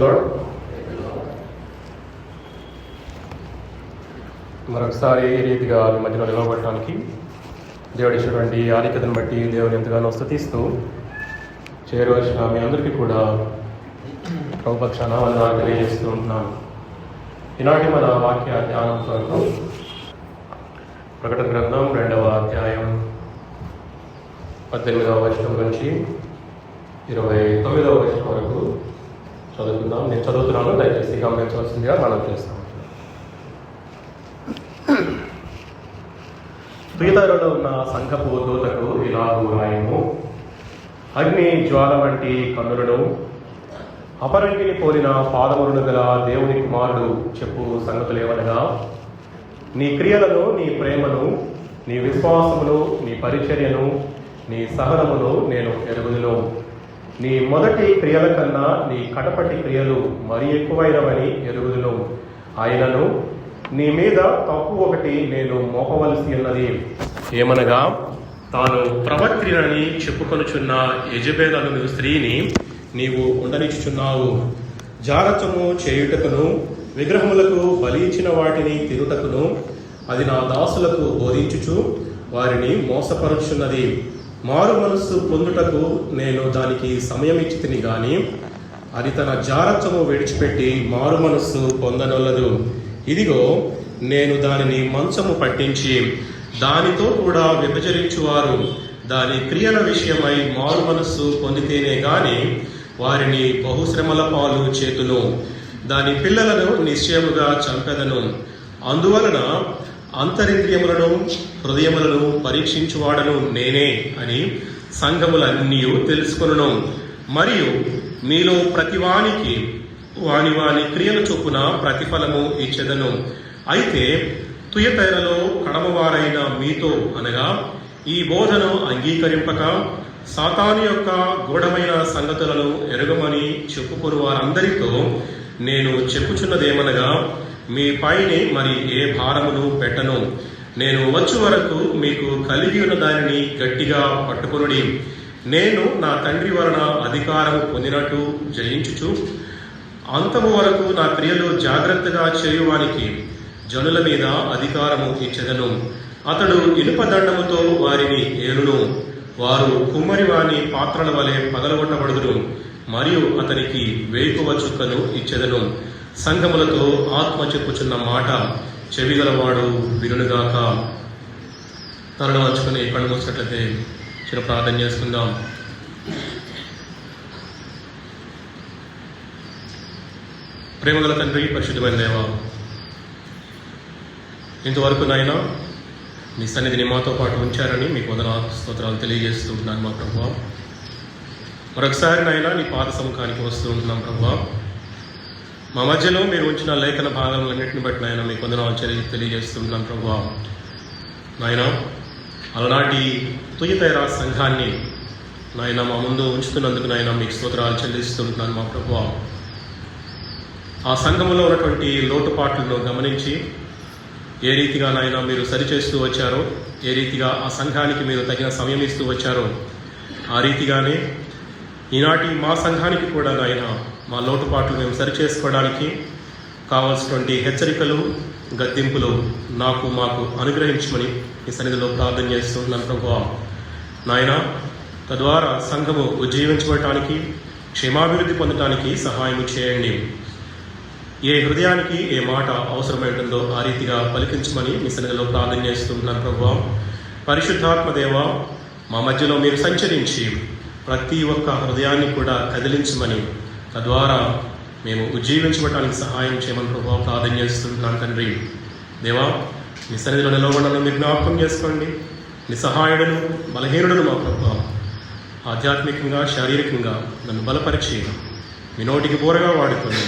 Lord. మరొకసారి ఈ రీతిగా మీ మధ్యలో నిలవబడటానికి దేవుడు ఇచ్చినటువంటి ఆధిక్యతను బట్టి దేవుని ఎంతగానో స్తుతిస్తూ చేరవలసిన మీ అందరికీ కూడా ప్రభుపక్షాన వందనాలు తెలియజేస్తూ ఉంటున్నాను. ఈనాటి మన వాక్య ధ్యానం కొరకు ప్రకటన గ్రంథం 2వ అధ్యాయం 18వ వచనం నుంచి 29వ వచనం వరకు చదువుకుందాం. నేను చదువుతున్నాను, దయచేసి గమనించవలసిందిగా మనం చేస్తాం. తుయతైరలో ఉన్న సంఘపు దూతకు ఇలాగు రాయము. అగ్ని జ్వాల వంటి కన్నులను అపరంగిని పోలిన పాదములను గల దేవుని కుమారుడు చెప్పు సంగతులేవనగా, నీ క్రియలను, నీ ప్రేమను, నీ విశ్వాసమును, నీ పరిచర్యను, నీ సహనమును నేను ఎరుగుదును. నీ మొదటి క్రియల కన్నా నీ కడపటి క్రియలు మరీ ఎక్కువైనవని ఎరుగుదును. ఆయనను నీ మీద తప్పు ఒకటి నేను మోపవలసి ఉన్నది. ఏమనగా, తాను ప్రవక్త్రినని చెప్పుకొనుచున్న యెజబెలు స్త్రీని నీవు ఉండనిచ్చుచున్నావు. జారత్వము చేయుటకును, విగ్రహములకు బలి ఇచ్చిన వాటిని తిరుటకును అది నా దాసులకు బోధించుచు వారిని మోసపరుచున్నది. మారు మనస్సు పొందుటకు నేను దానికి సమయం ఇచ్చితిని గాని అది తన జారత్వము విడిచిపెట్టి మారు మనస్సు పొందనొల్లదు. ఇదిగో, నేను దానిని మంచము పట్టించి దానితో కూడా విభజరించువారు దాని క్రియల విషయమై మారు మనస్సు పొందితేనే గాని వారిని బహుశ్రమల పాలు చేతును. దాని పిల్లలను నిశ్చయముగా చంపెదను. అందువలన అంతరింద్రియములను హృదయములను పరీక్షించువాడను నేనే అని సంఘములన్నీ తెలుసుకొనును. మరియు మీలో ప్రతివానికి వాని వాని క్రియల చొప్పున ప్రతిఫలము ఇచ్చెదను. అయితే తుయతైరలో కడమవారైన మీతో అనగా ఈ బోధను అంగీకరింపక సాతాను యొక్క గూఢమైన సంగతులను ఎరగమని చెప్పుకుని వారందరితో నేను చెప్పుచున్నదేమనగా, మీ పైనే మరి ఏ భారమును పెట్టను. నేను వచ్చు వరకు మీకు కలిగి ఉన్న దానిని గట్టిగా పట్టుకొనుడి. నేను నా తండ్రి వలన అధికారము పొందినట్టు జయించుచు అంతము వరకు నా క్రియలు జాగ్రత్తగా చేయువానికి జనుల మీద అధికారము ఇచ్చెదను. అతడు ఇనుప దండముతో వారిని ఏలును. వారు కుమ్మరి వాని పాత్రల వలె పగలగొట్టబడుదురు. మరియు అతనికి వేకువ చుక్కను ఇచ్చెదను. సంఘములతో ఆత్మ చెప్పుచున్న మాట చెవిగలవాడు వినుగాక. తలను వచ్చుకుని కళ్ళు మూసినట్లయితే చిన్న ప్రార్థన చేసుకుందాం. ప్రేమగల తండ్రి, పరిశుద్ధమైన దేవ, ఇంతవరకు నాయన మీ సన్నిధిని మాతో పాటు ఉంచారని మీకు వందనాలు స్తోత్రాలు తెలియజేస్తూ ఉంటున్నాను మా ప్రభువా. మరొకసారి నాయన నీ పాద సముఖానికి వస్తూ ఉంటున్నాం ప్రభువా. మా మధ్యలో మీరు ఉంచిన లేఖన భాగాలన్నింటిని బట్టి నాయన మీకు వందనాలు తెలియజేస్తున్నాం ప్రభువా. నాయన అలనాటి తుయతైర సంఘాన్ని నాయన మా ముందు ఉంచుతున్నందుకు నాయన మీకు స్తోత్రాలు చెల్లిస్తుంటున్నాను మా ప్రభువా. ఆ సంఘములో ఉన్నటువంటి లోటుపాట్లను గమనించి ఏ రీతిగా నాయన మీరు సరిచేస్తూ వచ్చారో, ఏ రీతిగా ఆ సంఘానికి మీరు తగిన సమయం ఇస్తూ వచ్చారో, ఆ రీతిగానే ఈనాటి మా సంఘానికి కూడా నాయన మా లోటుపాట్లు మేము సరిచేసుకోవడానికి కావాల్సినటువంటి హెచ్చరికలు, గద్దింపులు మాకు అనుగ్రహించమని ఈ సన్నిధిలో ప్రార్థన చేస్తున్నాను ప్రభువా. నాయన తద్వారా సంఘము ఉజ్జీవించబడటానికి, క్షేమాభివృద్ధి పొందటానికి సహాయం చేయండి. ఏ హృదయానికి ఏ మాట అవసరమైంటుందో ఆ రీతిగా పలికించమని మీ సన్నిధిలో ప్రార్థన చేస్తున్నాను ప్రభువా. పరిశుద్ధాత్మ దేవ, మా మధ్యలో మీరు సంచరించి ప్రతి ఒక్క హృదయాన్ని కూడా కదిలించమని, తద్వారా మేము ఉజ్జీవించబడటానికి సహాయం చేయమని ప్రభువా ప్రార్థన చేస్తున్నాను తండ్రి. దేవా, మీ సన్నిధిలో నిలవడంలో మీరు జ్ఞాపకం చేసుకోండి. నిస్సహాయుడును బలహీనుడును మా ప్రభువా, ఆధ్యాత్మికంగా శారీరకంగా నన్ను బలపరిచి మీ నోటికి బోరగా వాడుకొని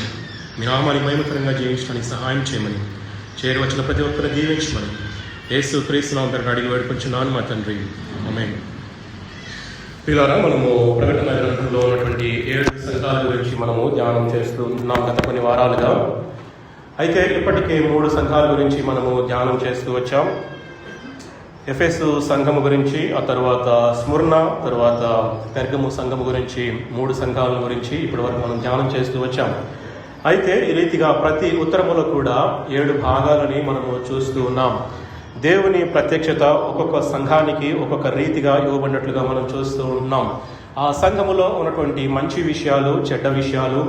మీ నామాన్ని మహిమకరంగా జీవించడానికి సహాయం చేయమని, చేరువచ్చిన ప్రతి ఒక్కరిని దీవించమని యేసు క్రీస్తు నామమున పేరిట అడిగి వేడుకొంచున్నాను మా తండ్రి, ఆమేన్. పిల్లరా, మనము ప్రకటన గ్రంథంలో ఉన్నటువంటి 7 సంఘాల గురించి మనము ధ్యానం చేస్తూ ఉన్నాం గత కొన్ని వారాలుగా. అయితే ఇప్పటికే 3 సంఘాల గురించి మనము ధ్యానం చేస్తూ వచ్చాం. ఎఫెసు సంఘము గురించి, ఆ తర్వాత స్ముర్ణ, తర్వాత పెర్గము సంఘము గురించి, 3 సంఘాల గురించి ఇప్పటి వరకు మనం ధ్యానం చేస్తూ వచ్చాం. అయితే ఈ రీతిగా ప్రతి ఉత్తరములో కూడా 7 భాగాలని మనము చూస్తూ ఉన్నాం. దేవుని ప్రత్యక్షత ఒక్కొక్క సంఘానికి ఒక్కొక్క రీతిగా ఇవ్వబడినట్లుగా మనం చూస్తూ ఉన్నాం. ఆ సంఘములో ఉన్నటువంటి మంచి విషయాలు, చెడ్డ విషయాలు,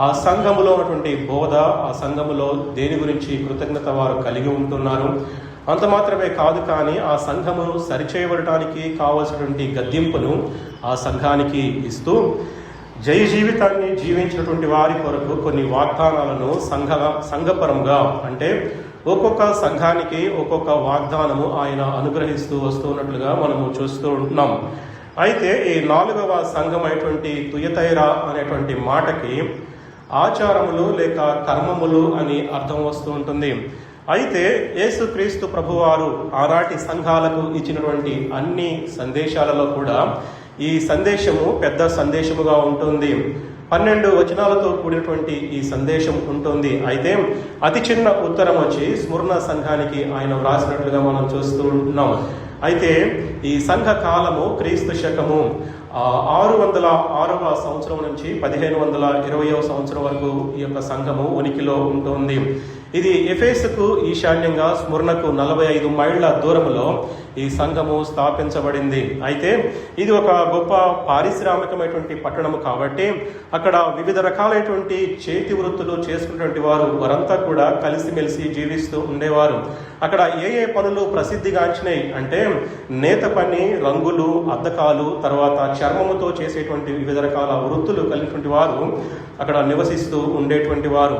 ఆ సంఘములో ఉన్నటువంటి బోధ, ఆ సంఘములో దేని గురించి కృతజ్ఞత వారు కలిగి ఉంటున్నారు, అంత మాత్రమే కాదు కానీ ఆ సంఘమును సరిచేయబడటానికి కావలసినటువంటి గద్దింపును ఆ సంఘానికి ఇస్తూ జయ జీవితాన్ని జీవించినటువంటి వారి కొరకు కొన్ని వాగ్దానాలను సంఘపరంగా, అంటే ఒక్కొక్క సంఘానికి ఒక్కొక్క వాగ్దానము ఆయన అనుగ్రహిస్తూ వస్తున్నట్లుగా మనము చూస్తూ ఉంటున్నాం. అయితే ఈ 4వ సంఘం అయినటువంటి తుయతైరా అనేటువంటి మాటకి ఆచారములు లేక కర్మములు అని అర్థం వస్తూ ఉంటుంది. అయితే యేసుక్రీస్తు ప్రభువారు ఆనాటి సంఘాలకు ఇచ్చినటువంటి అన్ని సందేశాలలో కూడా ఈ సందేశము పెద్ద సందేశముగా ఉంటుంది. 12 వచనాలతో కూడినటువంటి ఈ సందేశం ఉంటుంది. అయితే అతి చిన్న ఉత్తరం వచ్చి స్ముర్ణ సంఘానికి ఆయన వ్రాసినట్లుగా మనం చూస్తూ ఉంటున్నాం. అయితే ఈ సంఘ కాలము క్రీస్తు శకము 606వ సంవత్సరం నుంచి 1520వ సంవత్సరం వరకు ఈ యొక్క సంఘము ఉనికిలో ఉంటుంది. ఇది ఎఫెసుకు ఈశాన్యంగా స్ముర్ణకు 45 మైళ్ళ దూరంలో ఈ సంఘము స్థాపించబడింది. అయితే ఇది ఒక గొప్ప పారిశ్రామికమైనటువంటి పట్టణము కాబట్టి అక్కడ వివిధ రకాలైనటువంటి చేతి వృత్తులు చేసుకున్నటువంటి వారంతా కూడా కలిసిమెలిసి జీవిస్తూ ఉండేవారు. అక్కడ ఏ పనులు ప్రసిద్ధిగాంచినాయి అంటే నేత పని, రంగులు, అద్దకాలు, తర్వాత చర్మముతో చేసేటువంటి వివిధ రకాల వృత్తులు కలిగినటువంటి వారు అక్కడ నివసిస్తూ ఉండేటువంటి వారు.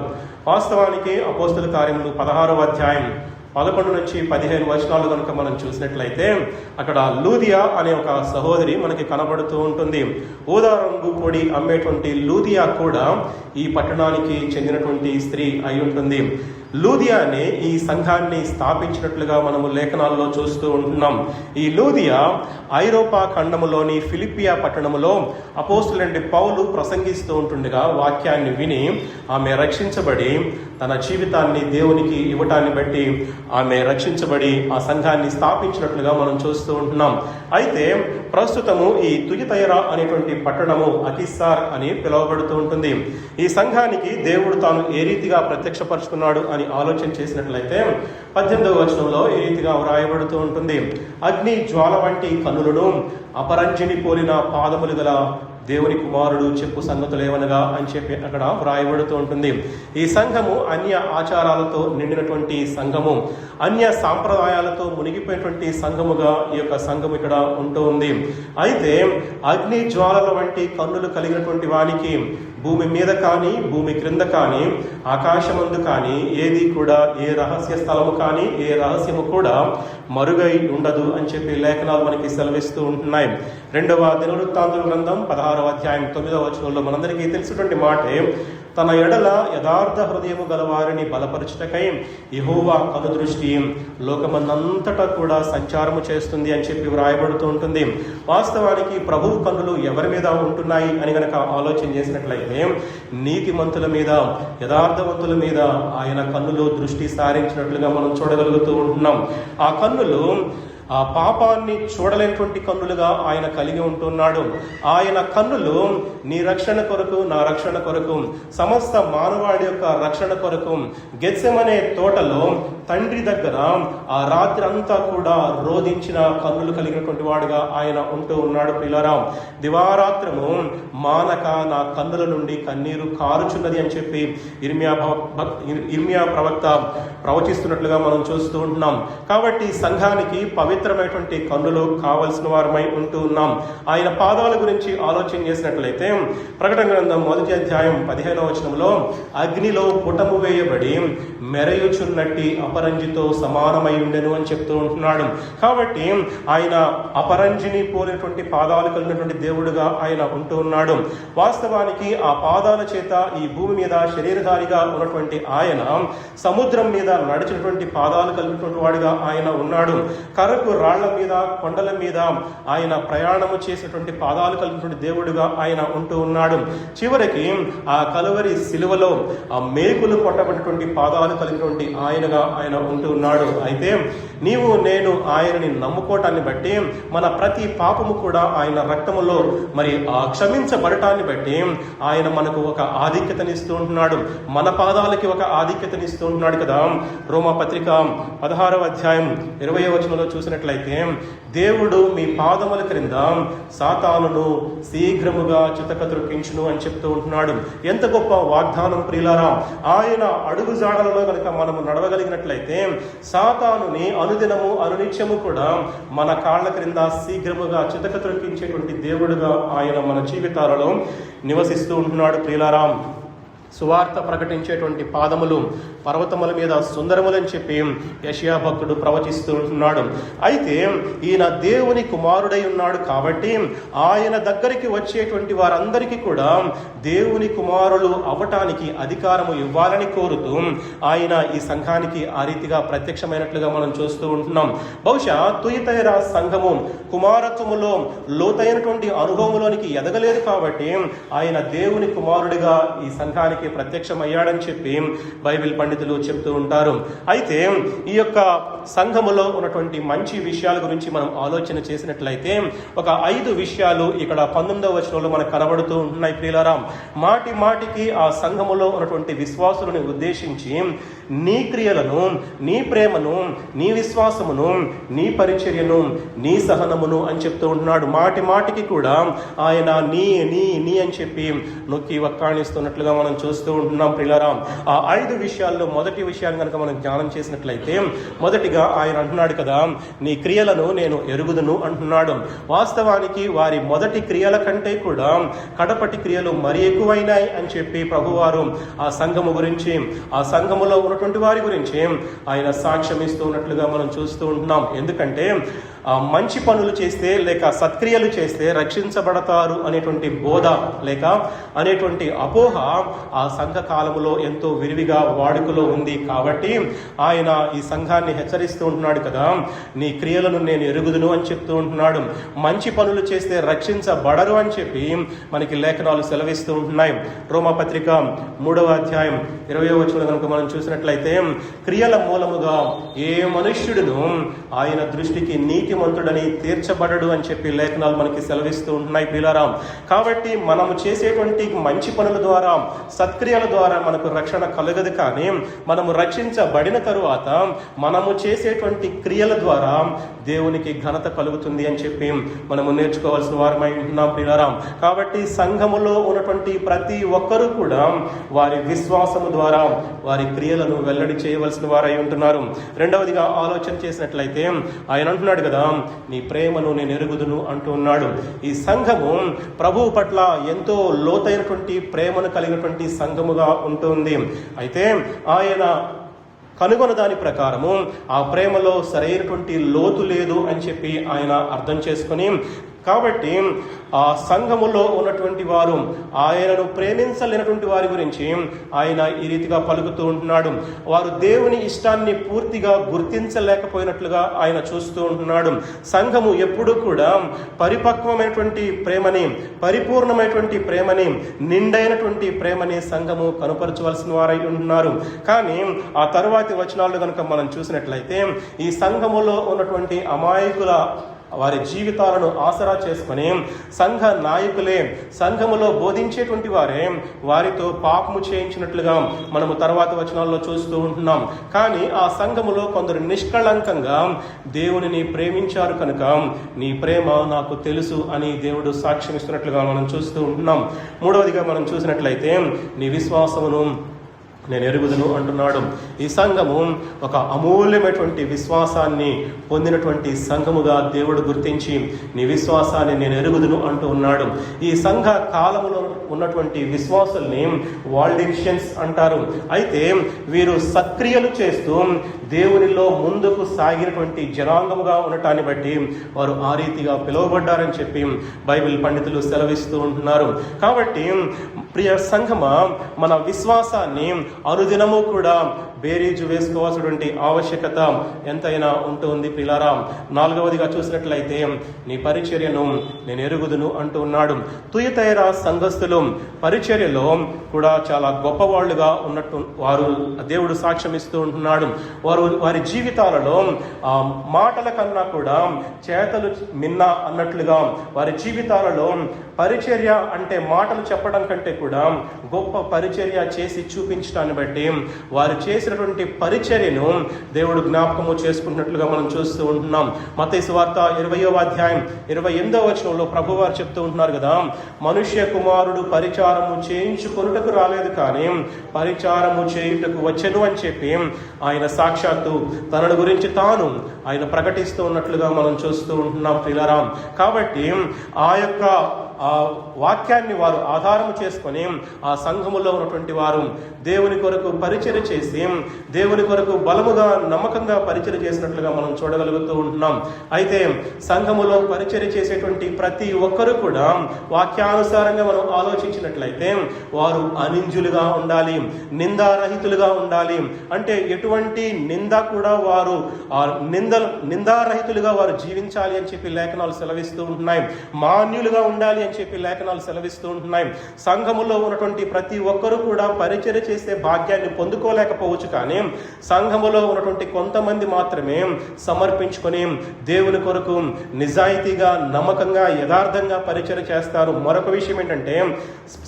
వాస్తవానికి అపోస్తల కార్యములు 16వ అధ్యాయం 11 నుంచి 15 వచనాలు కనుక మనం చూసినట్లయితే అక్కడ లూదియా అనే ఒక సహోదరి మనకి కనబడుతూ ఉంటుంది. ఊదా రంగు పొడి అమ్మేటువంటి లూదియా కూడా ఈ పట్టణానికి చెందినటువంటి స్త్రీ అయి ఉంటుంది. లూదియానే ఈ సంఘాన్ని స్థాపించినట్లుగా మనము లేఖనాల్లో చూస్తూ ఉంటున్నాం. ఈ లూదియా ఐరోపా ఖండములోని ఫిలిపియా పట్టణములో అపోస్తలుడైన పౌలు ప్రసంగిస్తూ ఉంటుండగా వాక్యాన్ని విని ఆమె రక్షించబడి తన జీవితాన్ని దేవునికి ఇవ్వటాన్ని బట్టి ఆమె రక్షించబడి ఆ సంఘాన్ని స్థాపించినట్లుగా మనం చూస్తూ ఉంటున్నాం. అయితే ప్రస్తుతము ఈ తుయతైరా అనేటువంటి పట్టణము అకిస్సార్ అని పిలువబడుతూ ఉంటుంది. ఈ సంఘానికి దేవుడు తాను ఏ రీతిగా ప్రత్యక్షపరుచుకున్నాడు అని ఆలోచన చేసినట్లయితే 18వ వచనంలో ఈ రీతిగా వ్రాయబడుతూ ఉంటుంది. అగ్ని జ్వాల వంటి కన్నులను, అపరంజిని పోలిన పాదములు గల దేవుని కుమారుడు చెప్పు సంగతులు ఏమనగా అని చెప్పి అక్కడ వ్రాయబడుతూ ఉంటుంది. ఈ సంఘము అన్య ఆచారాలతో నిండినటువంటి సంఘము, అన్య సాంప్రదాయాలతో మునిగిపోయినటువంటి సంఘముగా ఈ యొక్క సంఘం ఇక్కడ ఉంటూ ఉంది. అయితే అగ్ని జ్వాలల వంటి కన్నులు కలిగినటువంటి వానికి భూమి మీద కానీ, భూమి క్రింద కానీ, ఆకాశమందు కానీ ఏది కూడా, ఏ రహస్య స్థలము కానీ, ఏ రహస్యము కూడా మరుగై ఉండదు అని చెప్పి లేఖనాలు మనకి సెలవిస్తూ ఉంటున్నాయి. 2వ దినవృత్తాంతుల గ్రంథం 16వ అధ్యాయం 9వ వచనంలో మనందరికీ తెలిసినటువంటి మాటే, తన ఎడల యథార్థ హృదయము గలవారిని బలపరచుటకై యెహోవా కనుదృష్టి లోకమందంతటా కూడా సంచారము చేస్తుంది అని చెప్పి వ్రాయబడుతూ ఉంటుంది. వాస్తవానికి ప్రభువు కన్నులు ఎవరి మీద ఉంటున్నాయి అని గనక ఆలోచన చేసినట్లయితే నీతిమంతుల మీద, యథార్థవంతుల మీద ఆయన కన్నులు దృష్టి సారించినట్లుగా మనం చూడగలుగుతూ ఉంటున్నాం. ఆ కన్నులు ఆ పాపాన్ని చూడలేనటువంటి కన్నులుగా ఆయన కలిగి ఉంటున్నాడు. ఆయన కన్నులు నీ రక్షణ కొరకు, నా రక్షణ కొరకు, సమస్త మానవాడి యొక్క రక్షణ కొరకు గెత్సెమనే తోటలో తండ్రి దగ్గర ఆ రాత్రి అంతా కూడా రోధించిన కన్నులు కలిగినటువంటి వాడుగా ఆయన ఉంటూ ఉన్నాడు. పిల్లరా, దివారాత్రము మానక నా కన్నుల నుండి కన్నీరు కారుచున్నది అని చెప్పి ఇర్మియా ప్రవక్త ప్రవచిస్తున్నట్లుగా మనం చూస్తూ ఉంటున్నాం. కాబట్టి సంఘానికి పవిత్రమైనటువంటి కన్నులు కావలసిన వారమై ఉంటూ ఉన్నాం. ఆయన పాదాల గురించి ఆలోచన చేసినట్లయితే ప్రకటన గ్రంథం 1వ అధ్యాయం 15వ వచనంలో అగ్నిలో పుటము వేయబడి మెరయుచున్నట్టి అపరంజితో సమానమై ఉండెను అని చెప్తూ ఉంటున్నాడు. కాబట్టి ఆయన అపరంజిని పోలినటువంటి పాదాలు కలిగినటువంటి దేవుడుగా ఆయన ఉంటూ ఉన్నాడు. వాస్తవానికి ఆ పాదాల చేత ఈ భూమి మీద శరీరధారిగా ఉన్నటువంటి ఆయన సముద్రం మీద నడిచినటువంటి పాదాలు కలిగినటువంటి వాడిగా ఆయన ఉన్నాడు. కర్రకు వరకు రాళ్ల మీద, కొండల మీద ఆయన ప్రయాణము చేసినటువంటి పాదాలు కలిగినటువంటి దేవుడుగా ఆయన ఉంటూ ఉన్నాడు. చివరికి ఆ కలువరి సిలువలో ఆ మేకులు కొట్టబడినటువంటి పాదాలు కలిగినటువంటి ఆయనగా ఆయన ఉంటూ ఉన్నాడు. అయితే నీవు నేను ఆయనని నమ్ముకోవటాన్ని బట్టి మన ప్రతి పాపము కూడా ఆయన రక్తములో మరి క్షమించబడటాన్ని బట్టి ఆయన మనకు ఒక ఆధిక్యతనిస్తూ ఉంటున్నాడు, మన పాదాలకి ఒక ఆధిక్యతనిస్తూ ఉంటున్నాడు కదా. రోమాపత్రిక 16వ అధ్యాయం 20వ వచనంలో చూసినట్లయితే దేవుడు మీ పాదముల క్రింద సాతానును శీఘ్రముగా చితక త్రొక్కించును అని చెప్తూ ఉంటున్నాడు. ఎంత గొప్ప వాగ్దానం ప్రియులారా! ఆయన అడుగు జాడలలో కనుక మనము నడవగలిగినట్లయితే సాతానుని అనుదినము అనునిత్యము కూడా మన కాళ్ళ క్రింద శీఘ్రముగా చితక త్రొక్కించేటువంటి దేవుడుగా ఆయన మన జీవితాలలో నివసిస్తూ ఉంటున్నాడు ప్రియులారా. సువార్త ప్రకటించేటువంటి పాదములు పర్వతముల మీద సుందరములని చెప్పి యెషయా భక్తుడు ప్రవచిస్తూ ఉంటున్నాడు. అయితే ఈయన దేవుని కుమారుడై ఉన్నాడు కాబట్టి ఆయన దగ్గరికి వచ్చేటువంటి వారందరికీ కూడా దేవుని కుమారులు అవ్వటానికి అధికారము ఇవ్వాలని కోరుతూ ఆయన ఈ సంఘానికి ఆ రీతిగా ప్రత్యక్షమైనట్లుగా మనం చూస్తూ ఉంటున్నాం. బహుశా తుయతైర సంఘము కుమారత్వములో లోతైనటువంటి అనుభవంలోనికి ఎదగలేదు కాబట్టి ఆయన దేవుని కుమారుడిగా ఈ సంఘానికి ప్రత్యక్షమయ్యాడని చెప్పి బైబిల్ పండితులు చెప్తూ ఉంటారు. అయితే ఈ యొక్క సంఘములో ఉన్నటువంటి మంచి విషయాల గురించి మనం ఆలోచన చేసినట్లయితే ఒక 5 విషయాలు ఇక్కడ 19వ వచనంలో మనకు కనబడుతూ ఉంటున్నాయి ప్రియులారా. మాటి మాటికి ఆ సంఘములో ఉన్నటువంటి విశ్వాసులను ఉద్దేశించి నీ క్రియలను, నీ ప్రేమను, నీ విశ్వాసమును, నీ పరిచర్యను, నీ సహనమును అని చెప్తూ ఉంటున్నాడు. మాటి మాటికి కూడా ఆయన నీ నీ నీ అని చెప్పి నొక్కి వక్కాణిస్తున్నట్లుగా మనం చూస్తూ ఉంటున్నాం ప్రియులారా. ఆ 5 విషయాల్లో మొదటి విషయాన్ని కనుక మనం జ్ఞానం చేసినట్లయితే మొదటిగా ఆయన అంటున్నాడు కదా, నీ క్రియలను నేను ఎరుగుదును అంటున్నాడు. వాస్తవానికి వారి మొదటి క్రియల కంటే కూడా కడపటి క్రియలు మరి ఎక్కువైనాయి అని చెప్పి ప్రభువారు ఆ సంఘము గురించి, ఆ సంఘములో ఉన్నటువంటి వారి గురించి ఆయన సాక్ష్యం ఇస్తూ ఉన్నట్లుగా మనం చూస్తూ ఉంటున్నాం. ఎందుకంటే మంచి పనులు చేస్తే లేక సత్క్రియలు చేస్తే రక్షించబడతారు అనేటువంటి బోధ లేక అనేటువంటి అపోహ ఆ సంఘ కాలములో ఎంతో విరివిగా వాడుకలో ఉంది. కాబట్టి ఆయన ఈ సంఘాన్ని హెచ్చరిస్తూ ఉంటున్నాడు కదా, నీ క్రియలను నేను ఎరుగుదును అని చెప్తూ ఉంటున్నాడు. మంచి పనులు చేస్తే రక్షించబడరు అని చెప్పి మనకి లేఖనాలు సెలవిస్తూ ఉంటున్నాయి. రోమాపత్రిక 3వ అధ్యాయం 20వ వచనం కనుక మనం చూసినట్లయితే క్రియల మూలముగా ఏ మనుష్యుడును ఆయన దృష్టికి నీతిమంతుడని తీర్చబడడు అని చెప్పి లేఖనాలు మనకి సెలవిస్తూ ఉంటున్నాయి ప్రియులారా. కాబట్టి మనము చేసేటువంటి మంచి పనుల ద్వారా, సత్క్రియల ద్వారా మనకు రక్షణ కలగదు. కానీ మనము రక్షించబడిన తరువాత మనము చేసేటువంటి క్రియల ద్వారా దేవునికి ఘనత కలుగుతుంది అని చెప్పి మనము నేర్చుకోవాల్సిన వారమై ఉంటున్నాం ప్రియులారా. కాబట్టి సంఘములో ఉన్నటువంటి ప్రతి ఒక్కరూ కూడా వారి విశ్వాసము ద్వారా వారి క్రియలను వెల్లడి చేయవలసిన వారై ఉంటున్నారు. రెండవదిగా ఆలోచన చేసినట్లయితే ఆయన అంటున్నాడు కదా, నీ ప్రేమను నేను ఎరుగుదును అంటూ ఉన్నాడు. ఈ సంఘము ప్రభువు పట్ల ఎంతో లోతైనటువంటి ప్రేమను కలిగినటువంటి సంఘముగా ఉంటుంది. అయితే ఆయన కనుగొన్న దాని ప్రకారము ఆ ప్రేమలో సరైనటువంటి లోతు లేదు అని చెప్పి ఆయన అర్థం చేసుకొని, కాబట్టి ఆ సంఘములో ఉన్నటువంటి వారు ఆయనను ప్రేమించలేనటువంటి వారి గురించి ఆయన ఈ రీతిగా పలుకుతూ ఉంటున్నాడు. వారు దేవుని ఇష్టాన్ని పూర్తిగా గుర్తించలేకపోయినట్లుగా ఆయన చూస్తూ ఉంటున్నాడు. సంఘము ఎప్పుడూ కూడా పరిపక్వమైనటువంటి ప్రేమని, పరిపూర్ణమైనటువంటి ప్రేమని, నిండైనటువంటి ప్రేమని సంఘము కనుపరచవలసిన వారై ఉంటున్నారు. కానీ ఆ తరువాతి వచనాలు కనుక మనం చూసినట్లయితే ఈ సంఘములో ఉన్నటువంటి అమాయకుల వారి జీవితాలను ఆసరా చేసుకుని సంఘ నాయకులే, సంఘములో బోధించేటువంటి వారే వారితో పాపము చేయించినట్లుగా మనము తర్వాత వచనాల్లో చూస్తూ ఉంటున్నాం. కానీ ఆ సంఘములో కొందరు నిష్కళంకంగా దేవునిని ప్రేమించారు కనుక నీ ప్రేమ నాకు తెలుసు అని దేవుడు సాక్ష్యం ఇస్తున్నట్లుగా మనం చూస్తూ ఉంటున్నాం. మూడవదిగా మనం చూసినట్లయితే నీ విశ్వాసమును నేను ఎరుగుదును అంటున్నాడు. ఈ సంఘము ఒక అమూల్యమైనటువంటి విశ్వాసాన్ని పొందినటువంటి సంఘముగా దేవుడు గుర్తించి నీ విశ్వాసాన్ని నేను ఎరుగుదును అంటూ ఉన్నాడు. ఈ సంఘ కాలములో ఉన్నటువంటి విశ్వాసుల్ని వాల్డిషియన్స్ అంటారు. అయితే వీరు సత్క్రియలు చేస్తూ దేవునిలో ముందుకు సాగినటువంటి జనాంగముగా ఉండటాన్ని బట్టి వారు ఆ రీతిగా పిలువబడ్డారని చెప్పి బైబిల్ పండితులు సెలవిస్తూ ఉంటున్నారు. కాబట్టి ప్రియ సంఘమా, మన విశ్వాసాన్ని అనుదినము కూడా బేరీజు వేసుకోవాల్సినటువంటి ఆవశ్యకత ఎంతైనా ఉంటుంది ప్రియులారా. 4వదిగా చూసినట్లయితే నీ పరిచర్యను నేను ఎరుగుదును అంటూ ఉన్నాడు. తుయతైర సంఘస్థులు పరిచర్యలో కూడా చాలా గొప్పవాళ్లుగా ఉన్నట్టు వారు దేవుడు సాక్ష్యం ఇస్తూ ఉంటున్నాడు. వారి జీవితాలలో మాటల కన్నా కూడా చేతలు మిన్న అన్నట్లుగా వారి జీవితాలలో పరిచర్య అంటే మాటలు చెప్పడం కంటే కూడా గొప్ప పరిచర్య చేసి చూపించడాన్ని బట్టి వారు చేసినటువంటి పరిచర్యను దేవుడు జ్ఞాపకము చేసుకుంటున్నట్లుగా మనం చూస్తూ ఉంటున్నాం. మత్తయి సువార్త 20వ అధ్యాయం 28వ వచనంలో ప్రభువారు చెప్తూ ఉంటున్నారు కదా, మనుష్య కుమారుడు పరిచారము చేయించుకొనుటకు రాలేదు కానీ పరిచారము చేయుటకు వచ్చెను అని చెప్పి ఆయన సాక్షాత్తు తనను గురించి తాను ఆయన ప్రకటిస్తూ ఉన్నట్లుగా మనం చూస్తూ ఉంటున్నాం ప్రియులారా. కాబట్టి ఆ యొక్క ఆ వాక్యాన్ని వారు ఆధారం చేసుకొని ఆ సంఘములో ఉన్నటువంటి వారు దేవుని కొరకు పరిచర్య చేసి దేవుని కొరకు బలముగా నమ్మకంగా పరిచర్య చేసినట్లుగా మనం చూడగలుగుతూ ఉంటున్నాం. అయితే సంఘములో పరిచర్య చేసేటువంటి ప్రతి ఒక్కరూ కూడా వాక్యానుసారంగా మనం ఆలోచించినట్లయితే వారు అనింజులుగా ఉండాలి, నిందారహితులుగా ఉండాలి. అంటే ఎటువంటి నింద కూడా వారు నిందారహితులుగా వారు జీవించాలి అని చెప్పి లేఖనాలు సెలవిస్తూ ఉంటున్నాయి. మాన్యులుగా ఉండాలి అని చెప్పి లేఖనాలు సెలవిస్తూ ఉంటున్నాయి. సంఘములో ఉన్నటువంటి ప్రతి ఒక్కరూ కూడా పరిచర్య చేసే భాగ్యాన్ని పొందుకోలేకపోవచ్చు, కానీ సంఘములో ఉన్నటువంటి కొంతమంది మాత్రమే సమర్పించుకొని దేవుని కొరకు నిజాయితీగా నమ్మకంగా యథార్థంగా పరిచర్య చేస్తారు. మరొక విషయం ఏంటంటే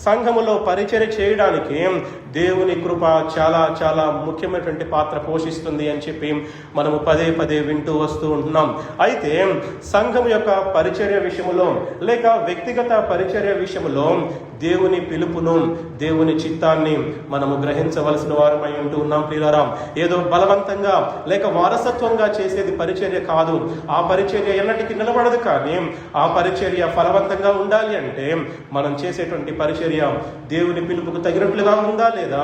సంఘములో పరిచర్య చేయడానికి దేవుని కృప చాలా చాలా ముఖ్యమైనటువంటి పాత్ర పోషిస్తుంది అని చెప్పి మనము పదే పదే వింటూ వస్తూ ఉంటున్నాం. అయితే సంఘం యొక్క పరిచర్య విషయంలో లేక వ్యక్తిగత పరిచర్య విషయంలో దేవుని పిలుపును దేవుని చిత్తాన్ని మనము గ్రహించవలసిన వారమై ఉంటూ ఉన్నాం ప్రియులారా. ఏదో బలవంతంగా లేక వారసత్వంగా చేసేది పరిచర్య కాదు. ఆ పరిచర్య ఎన్నటికీ నిలబడదు, కానీ ఆ పరిచర్య ఫలవంతంగా ఉండాలి అంటే మనం చేసేటువంటి పరిచర్య దేవుని పిలుపుకు తగినట్లుగా ఉందా లేదా,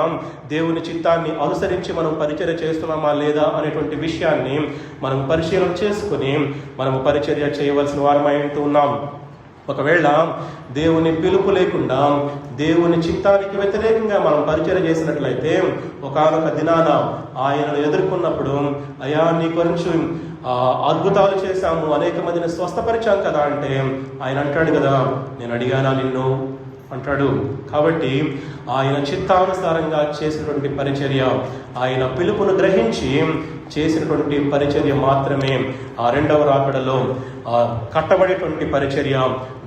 దేవుని చిత్తాన్ని అనుసరించి మనం పరిచర్య చేస్తున్నామా లేదా అనేటువంటి విషయాన్ని మనం పరిశీలన చేసుకుని మనము పరిచర్య చేయవలసిన వారమై ఉంటూ ఉన్నాం. ఒకవేళ దేవుని పిలుపు లేకుండా దేవుని చిత్తానికి వ్యతిరేకంగా మనం పరిచర్య చేసినట్లయితే ఒకానొక దినాన ఆయనను ఎదుర్కొన్నప్పుడు, అయా నీ గురించి అద్భుతాలు చేశాము, అనేక మందిని స్వస్థపరిచాం కదా అంటే ఆయన అంటాడు కదా, నేను అడిగానా నిన్ను అంటాడు. కాబట్టి ఆయన చిత్తానుసారంగా చేసినటువంటి పరిచర్య, ఆయన పిలుపును గ్రహించి చేసినటువంటి పరిచర్య మాత్రమే ఆ రెండవ రాకడలో కట్టబడేటువంటి పరిచర్య,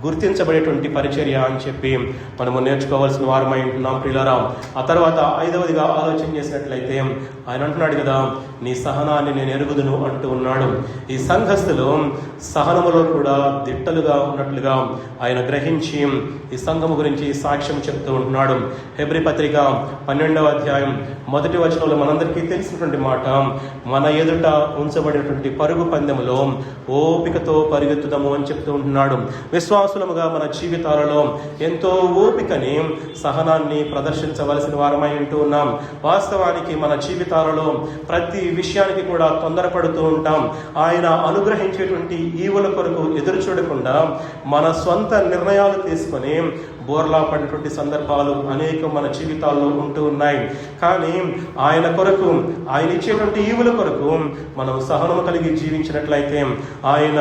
గుర్తించబడేటువంటి పరిచర్య అని చెప్పి మనము నేర్చుకోవాల్సిన వారమై ఉంటున్నాం ప్రియులారా. ఆ తర్వాత 5వదిగా ఆలోచన చేసినట్లయితే ఆయన అంటున్నాడు కదా, నీ సహనాన్ని నేను ఎరుగుదును అంటూ ఉన్నాడు. ఈ సంఘస్థులు సహనములో కూడా దిట్టలుగా ఉన్నట్లుగా ఆయన గ్రహించి ఈ సంఘము గురించి సాక్ష్యం చెప్తూ ఉంటున్నాడు. హెబ్రీ పత్రిక 12వ అధ్యాయం 1వ వచనంలో మనందరికీ తెలిసినటువంటి మాట, మన ఎదుట ఉంచబడినటువంటి పరుగు పందెములో ఓపికతో పరిగెత్తుదాము అని చెప్తూ ఉంటున్నాడు. విశ్వాసులముగా మన జీవితాలలో ఎంతో ఓపికని సహనాన్ని ప్రదర్శించవలసిన వారమై ఉంటూ ఉన్నాం. వాస్తవానికి మన జీవితాలలో ప్రతి విషయానికి కూడా తొందరపడుతూ ఉంటాం. ఆయన అనుగ్రహించేటువంటి ఈవుల కొరకు ఎదురు చూడకుండా మన స్వంత నిర్ణయాలు తీసుకొని బోర్లా పడినటువంటి సందర్భాలు అనేకం మన జీవితాల్లో ఉంటూ ఉన్నాయి. కానీ ఆయన కొరకు, ఆయన ఇచ్చేటువంటి ఈవుల కొరకు మనం సహనం కలిగి జీవించినట్లయితే ఆయన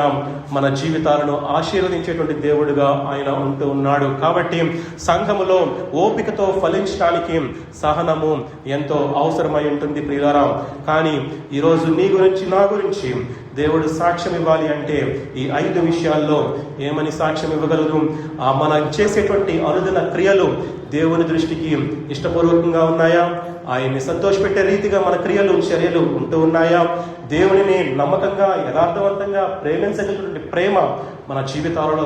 మన జీవితాలను ఆశీర్వదించేటువంటి దేవుడుగా ఆయన ఉంటూ ఉన్నాడు. కాబట్టి సంఘములో ఓపికతో ఫలించడానికి సహనము ఎంతో అవసరమై ఉంటుంది ప్రియులారా. కానీ ఈరోజు నీ గురించి నా గురించి దేవుడు సాక్ష్యం ఇవ్వాలి అంటే ఈ 5 విషయాల్లో ఏమని సాక్ష్యం ఇవ్వగలరు? మనం చేసేటువంటి అనుదిన క్రియలు దేవుని దృష్టికి ఇష్టపూర్వకంగా ఉన్నాయా? ఆయన్ని సంతోషపెట్టే రీతిగా మన క్రియలు చర్యలు ఉంటూ ఉన్నాయా? దేవునిని నమ్మకంగా యథార్థవంతంగా ప్రేమించగలిగినటువంటి ప్రేమ మన జీవితాలలో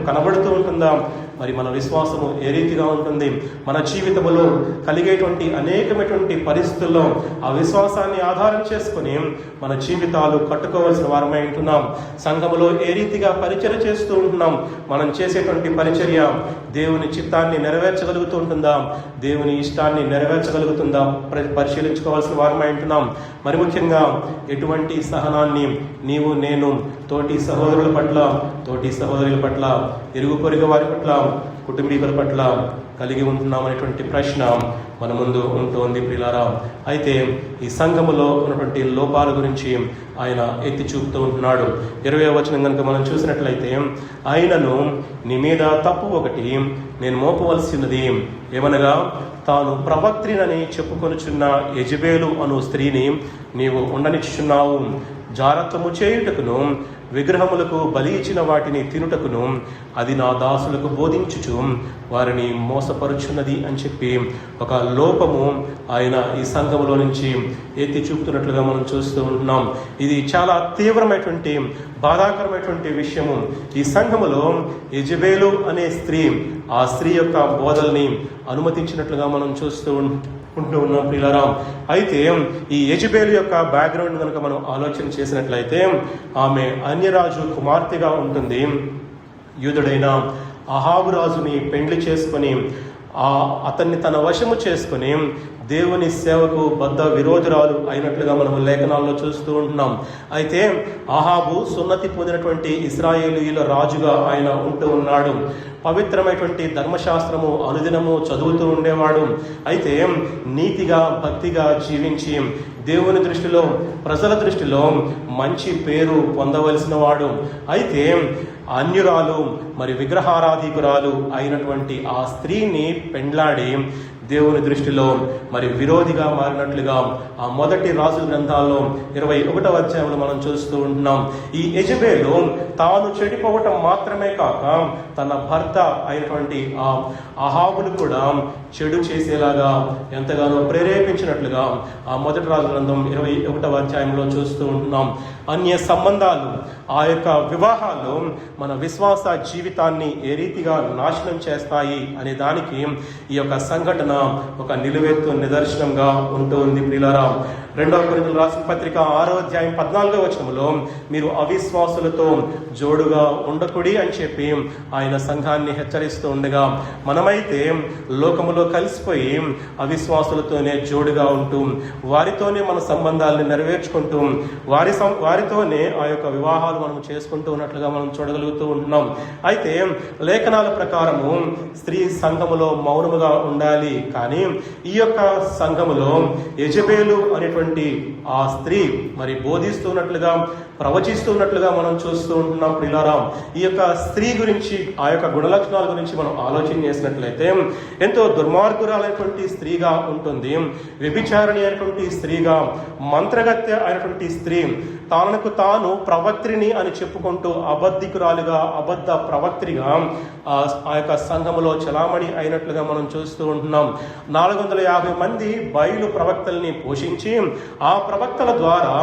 కనబడుతూ ఉంటుందా? మరి మన విశ్వాసము ఏ రీతిగా ఉంటుంది? మన జీవితంలో కలిగేటువంటి అనేకమైనటువంటి పరిస్థితుల్లో ఆ విశ్వాసాన్ని ఆధారం చేసుకుని మన జీవితాలు కట్టుకోవాల్సిన వారమై ఉంటున్నాం. సంఘములో ఏ రీతిగా పరిచర్య చేస్తూ ఉంటున్నాం? మనం చేసేటువంటి పరిచర్య దేవుని చిత్తాన్ని నెరవేర్చగలుగుతూ ఉంటుందా? దేవుని ఇష్టాన్ని నెరవేర్చగలుగుతుందా? పరిశీలించుకోవాల్సిన వారమై ఉంటున్నాం. మరి ముఖ్యంగా ఎటువంటి సహనాన్ని నీవు నేను తోటి సహోదరుల పట్ల, తోటి సహోదరుల పట్ల, ఇరుగు పొరుగు వారి పట్ల కుటుంబీకుల పట్ల కలిగి ఉంటున్నాం అనేటువంటి ప్రశ్న మన ముందు ఉంటుంది ప్రియులారా. అయితే ఈ సంఘములో ఉన్నటువంటి లోపాల గురించి ఆయన ఎత్తి చూపుతూ ఉంటున్నాడు. 20వ వచనం కనుక మనం చూసినట్లయితే, ఆయనను నీ మీద తప్పు ఒకటి నేను మోపవలసినది ఏమనగా, తాను ప్రవక్త్రినని చెప్పుకొనుచున్న యెజబేలు అను స్త్రీని నీవు ఉండనిచ్చుచున్నావు. జారత్వము చేయుటకును విగ్రహములకు బలి ఇచ్చిన వాటిని తినుటకును అది నా దాసులకు బోధించుచు వారిని మోసపరుచున్నది అని చెప్పి ఒక లోపము ఆయన ఈ సంఘములో నుంచి ఎత్తి చూపుతున్నట్లుగా మనం చూస్తూ ఉంటున్నాం. ఇది చాలా తీవ్రమైనటువంటి బాధాకరమైనటువంటి విషయము. ఈ సంఘములో యెజబేలు అనే స్త్రీ ఆ స్త్రీ యొక్క బోధల్ని అనుమతించినట్లుగా మనం చూస్తూ ఉంటూ ఉన్నాం ప్రియులారా. అయితే ఈ యెజబేలు యొక్క బ్యాక్గ్రౌండ్ కనుక మనం ఆలోచన చేసినట్లయితే, ఆమె అన్యరాజు కుమార్తెగా ఉంటుంది. యూదుడైన అహాబు రాజుని పెండ్లి చేసుకొని అతన్ని తన వశము చేసుకొని దేవుని సేవకు బద్ద విరోధురాలు అయినట్లుగా మనము లేఖనాల్లో చూస్తూ ఉంటున్నాం. అయితే అహాబు సున్నతి పొందినటువంటి ఇశ్రాయేలీయుల రాజుగా ఆయన ఉంటూ ఉన్నాడు. పవిత్రమైనటువంటి ధర్మశాస్త్రము అనుదినము చదువుతూ ఉండేవాడు. అయితే నీతిగా భక్తిగా జీవించి దేవుని దృష్టిలో ప్రజల దృష్టిలో మంచి పేరు పొందవలసిన వాడు. అయితే అన్యురాలు మరి విగ్రహారాధికురాలు అయినటువంటి ఆ స్త్రీని పెండ్లాడి దేవుని దృష్టిలో మరి విరోధిగా మారినట్లుగా ఆ మొదటి రాజుల గ్రంథాల్లో 21వ అధ్యాయంలో మనం చూస్తూ ఉంటున్నాం. ఈ యెజబేలు తాను చెడిపోవటం మాత్రమే కాక తన భర్త అయినటువంటి ఆ అహాబును కూడా చెడు చేసేలాగా ఎంతగానో ప్రేరేపించినట్లుగా ఆ మొదటి రాజుల గ్రంథం 21వ అధ్యాయంలో చూస్తూ ఉంటున్నాం. అన్య సంబంధాలు, ఆ యొక్క వివాహాలు మన విశ్వాస జీవితాన్ని ఏ రీతిగా నాశనం చేస్తాయి అనే దానికి ఈ యొక్క సంఘటన ఒక నిలువెత్తు నిదర్శనంగా ఉంటుంది ప్రియులారా. 2వ కొరింథీయులకు రాసిన పత్రిక 6వ అధ్యాయం 14వ వచనంలో మీరు అవిశ్వాసులతో జోడుగా ఉండకుడి అని చెప్పి ఆయన సంఘాన్ని హెచ్చరిస్తూ ఉండగా, మనమైతే లోకములో కలిసిపోయి అవిశ్వాసులతోనే జోడుగా ఉంటూ వారితోనే మన సంబంధాలను నెరవేర్చుకుంటూ వారితోనే ఆ యొక్క వివాహాలు మనం చేసుకుంటూ ఉన్నట్లుగా మనం చూడగలుగుతూ ఉంటున్నాం. అయితే లేఖనాల ప్రకారము స్త్రీ సంఘములో మౌనముగా ఉండాలి. కానీ ఈ యొక్క సంఘములో యెజబేలు అనేటువంటి ఆ స్త్రీ మరి బోధిస్తున్నట్లుగా ప్రవచిస్తున్నట్లుగా మనం చూస్తూ ఉంటున్నాం ప్రియులారా. ఈ యొక్క స్త్రీ గురించి, ఆ యొక్క గుణలక్షణాల గురించి మనం ఆలోచన చేసినట్లయితే ఎంతో దుర్మార్గురాలైనటువంటి స్త్రీగా ఉంటుంది. వ్యభిచారిణి అయినటువంటి స్త్రీగా, మంత్రగత్య అయినటువంటి స్త్రీ, తనకు తాను ప్రవక్త్రిని అని చెప్పుకుంటూ అబద్ధికురాలుగా, అబద్ధ ప్రవక్త్రిగా ఆ యొక్క సంఘములో చలామణి అయినట్లుగా మనం చూస్తూ ఉంటున్నాం. 450 మంది బయలు ప్రవక్తల్ని పోషించి ఆ ప్రవక్తల ద్వారా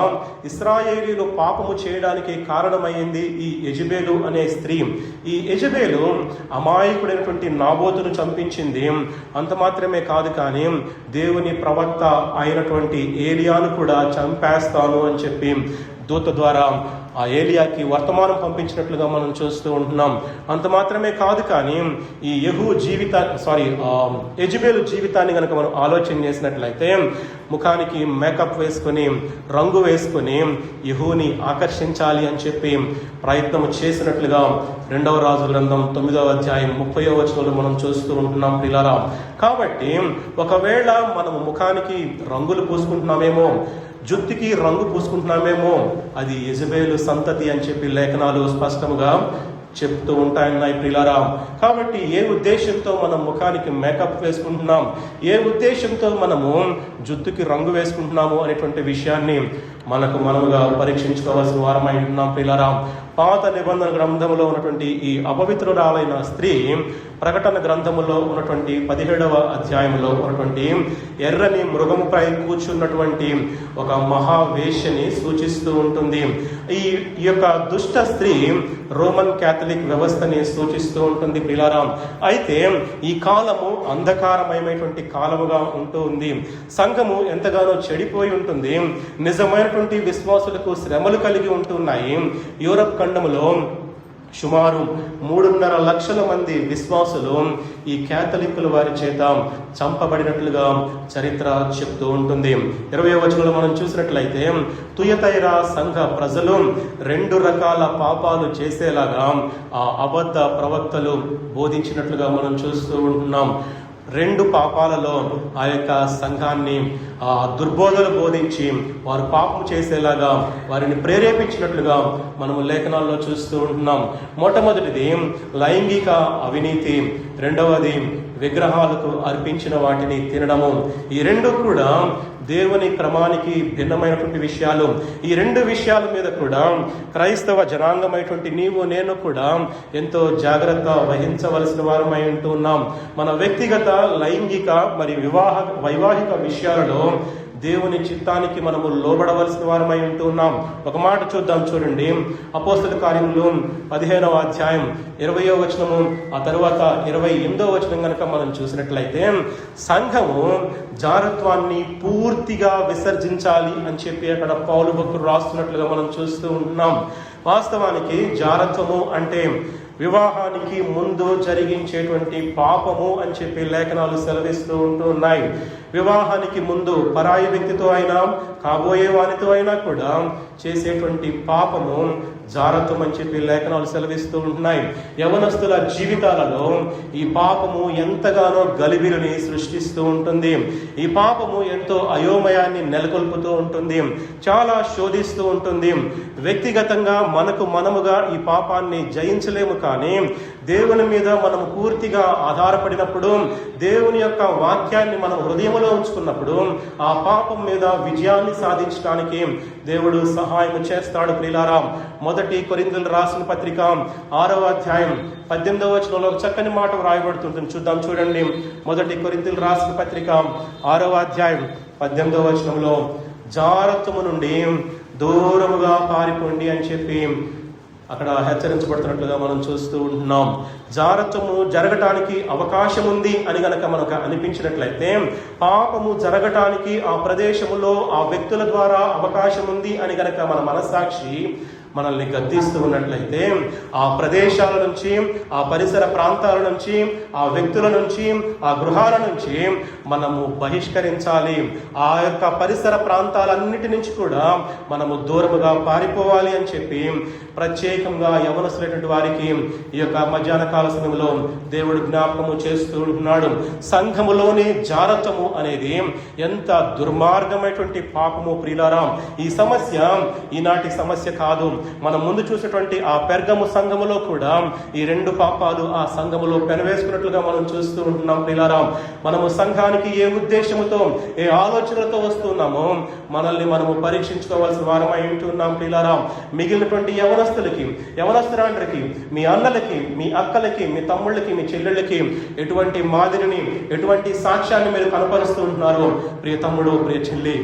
ఇశ్రాయేలీలు పాపము చేయడానికి కారణమైంది ఈ యెజబేలు అనే స్త్రీ. ఈ యెజబేలు అమాయకుడైనటువంటి నాబోతును చంపించింది. అంత మాత్రమే కాదు, కానీ దేవుని ప్రవక్త అయినటువంటి ఏలియాను కూడా చంపేస్తాను అని చెప్పి దూత ద్వారా ఆ ఏలియాకి వర్తమానం పంపించినట్లుగా మనం చూస్తూ ఉంటున్నాం. అంత మాత్రమే కాదు, కానీ ఈ యెజబేలు జీవితాన్ని కనుక మనం ఆలోచన చేసినట్లయితే ముఖానికి మేకప్ వేసుకొని, రంగు వేసుకొని యెహూని ఆకర్షించాలి అని చెప్పి ప్రయత్నం చేసినట్లుగా 2వ రాజుల గ్రంథం 9వ అధ్యాయం 30వ వచనంలో మనం చూస్తూ ఉంటున్నాం ప్రియులారా. కాబట్టి ఒకవేళ మనము ముఖానికి రంగులు పూసుకుంటున్నామేమో, జుత్తుకి రంగు పూసుకుంటున్నామేమో, అది యెజబేలు సంతతి అని చెప్పి లేఖనాలు స్పష్టంగా చెప్తూ ఉంటాయన్నాయి ప్రియులారా. కాబట్టి ఏ ఉద్దేశంతో మనం ముఖానికి మేకప్ వేసుకుంటున్నాం, ఏ ఉద్దేశంతో మనము జుత్తుకి రంగు వేసుకుంటున్నాము అనేటువంటి విషయాన్ని మనముగా పరీక్షించుకోవాల్సిన వారమై ఉంటున్నాం ప్రియులారా. పాత నిబంధన గ్రంథములో ఉన్నటువంటి ఈ అపవిత్రురాలైన స్త్రీ ప్రకటన గ్రంథములో ఉన్నటువంటి 17వ అధ్యాయంలో ఉన్నటువంటి ఎర్రని మృగముపై కూర్చున్నటువంటి ఒక మహావేశ్యని సూచిస్తూ ఉంటుంది. ఈ యొక్క దుష్ట స్త్రీ రోమన్ క్యాథలిక్ వ్యవస్థని సూచిస్తూ ఉంటుంది ప్రియులారా. అయితే ఈ కాలము అంధకారమయమైనటువంటి కాలముగా ఉంటూ ఉంది. సంఘము ఎంతగానో చెడిపోయి ఉంటుంది. నిజమైనటువంటి విశ్వాసులకు శ్రమలు కలిగి ఉంటున్నాయి. యూరప్ ఖండములో సుమారు 3.5 లక్షల మంది విశ్వాసులు ఈ క్యాథలిక్కుల వారి చేత చంపబడినట్లుగా చరిత్ర చెప్తూ ఉంటుంది. 20వ వచనంలో మనం చూసినట్లయితే తుయతైరా సంఘ ప్రజలు 2 రకాల పాపాలు చేసేలాగా ఆ అబద్ధ ప్రవక్తలు బోధించినట్లుగా మనం చూస్తూ ఉంటున్నాం. 2 పాపాలలో ఆ యొక్క సంఘాన్ని ఆ దుర్బోధలు బోధించి వారు పాపం చేసేలాగా వారిని ప్రేరేపించినట్లుగా మనము లేఖనాల్లో చూస్తూ ఉంటున్నాం. మొట్టమొదటిది లైంగిక అవినీతి, రెండవది విగ్రహాలకు అర్పించిన వాటిని తినడము. ఈ 2 కూడా దేవుని క్రమానికి భిన్నమైనటువంటి విషయాలు. ఈ 2 విషయాల మీద కూడా క్రైస్తవ జనాంగమైనటువంటి నీవు నేను కూడా ఎంతో జాగ్రత్త వహించవలసిన వారమై ఉంటున్నాం. మన వ్యక్తిగత లైంగిక మరియు వైవాహిక విషయాలలో దేవుని చిత్తానికి మనము లోబడవలసిన వారమై ఉంటున్నాం. ఒక మాట చూద్దాం, చూడండి. అపోస్తల కార్యములు 15వ అధ్యాయం 20వ వచనము, ఆ తరువాత 28వ వచనం కనుక మనం చూసినట్లయితే సంఘము జారత్వాన్ని పూర్తిగా విసర్జించాలి అని చెప్పి అక్కడ పౌలు భక్తుడు రాస్తున్నట్లుగా మనం చూస్తూ ఉంటున్నాం. వాస్తవానికి జారత్వము అంటే వివాహానికి ముందు జరిగించేటువంటి పాపము అని చెప్పి లేఖనాలు సెలవిస్తూ ఉంటున్నాయి. వివాహానికి ముందు పరాయి వ్యక్తితో అయినా కాబోయే వానితో అయినా కూడా చేసేటువంటి పాపము జారత్వం అని చెప్పి లేఖనాలు సెలవిస్తూ ఉంటున్నాయి. యవనస్తుల జీవితాలలో ఈ పాపము ఎంతగానో గలిబిలిని సృష్టిస్తూ ఉంటుంది. ఈ పాపము ఎంతో అయోమయాన్ని నెలకొల్పుతూ ఉంటుంది, చాలా శోధిస్తూ ఉంటుంది. వ్యక్తిగతంగా మనముగా ఈ పాపాన్ని జయించలేము, కానీ దేవుని మీద మనము పూర్తిగా ఆధారపడినప్పుడు, దేవుని యొక్క వాక్యాన్ని మనం హృదయంలో ఉంచుకున్నప్పుడు ఆ పాపం మీద విజయాన్ని సాధించడానికి దేవుడు సహాయం చేస్తాడు. ప్రియులారా, 1 కొరింథీయులకు రాసిన పత్రిక 6వ అధ్యాయం 18వ వచనంలో ఒక చక్కని మాట వ్రాయబడుతుంటుంది. చూద్దాం, చూడండి. 1 కొరింథీయులకు రాసిన పత్రిక 6వ అధ్యాయం 18వ వచనంలో జారత్వము నుండి దూరముగా పారిపోండి అని చెప్పి అక్కడ హెచ్చరించబడుతున్నట్లుగా మనం చూస్తూ ఉంటున్నాం. జారత్వము జరగటానికి అవకాశం ఉంది అని గనక మనకు అనిపించినట్లయితే, పాపము జరగటానికి ఆ ప్రదేశములో ఆ వ్యక్తుల ద్వారా అవకాశం ఉంది అని గనక మన మనస్సాక్షి మనల్ని గద్దిస్తూ ఉన్నట్లయితే, ఆ ప్రదేశాల నుంచి, ఆ పరిసర ప్రాంతాల నుంచి, ఆ వ్యక్తుల నుంచి, ఆ గృహాల నుంచి మనము బహిష్కరించాలి. ఆ యొక్క పరిసర ప్రాంతాలన్నిటి నుంచి కూడా మనము దూరముగా పారిపోవాలి అని చెప్పి ప్రత్యేకంగా యవనస్తులైనటువంటి వారికి ఈ యొక్క మధ్యాహ్న కాల సమయంలో దేవుడు జ్ఞాపకము చేస్తూ ఉంటున్నాడు. సంఘములోని జారత్వము అనేది ఎంత దుర్మార్గమైనటువంటి పాపము ప్రియులారా. ఈ సమస్య ఈనాటి సమస్య కాదు. మనం ముందు చూసినటువంటి ఆ పెర్గము సంఘములో కూడా ఈ 2 పాపాలు ఆ సంఘములో పెనవేసుకున్నట్లుగా మనం చూస్తూ ఉంటున్నాం. ప్రియులారా, మనము సంఘానికి ఏ ఉద్దేశముతో, ఏ ఆలోచనలతో వస్తున్నామో మనల్ని మనము పరీక్షించుకోవాల్సిన వారమై ఉంటున్నాం. ప్రియులారా, మిగిలినటువంటి యవనస్తులకి, యవనస్తురాండ్రకి, మీ అన్నలకి, మీ అక్కలకి, మీ తమ్ముళ్ళకి, మీ చెల్లెళ్ళకి ఎటువంటి మాదిరిని, ఎటువంటి సాక్ష్యాన్ని మీరు కనపరుస్తూ ఉంటున్నారు? ప్రియ తమ్ముడు, ప్రియ చెల్లి,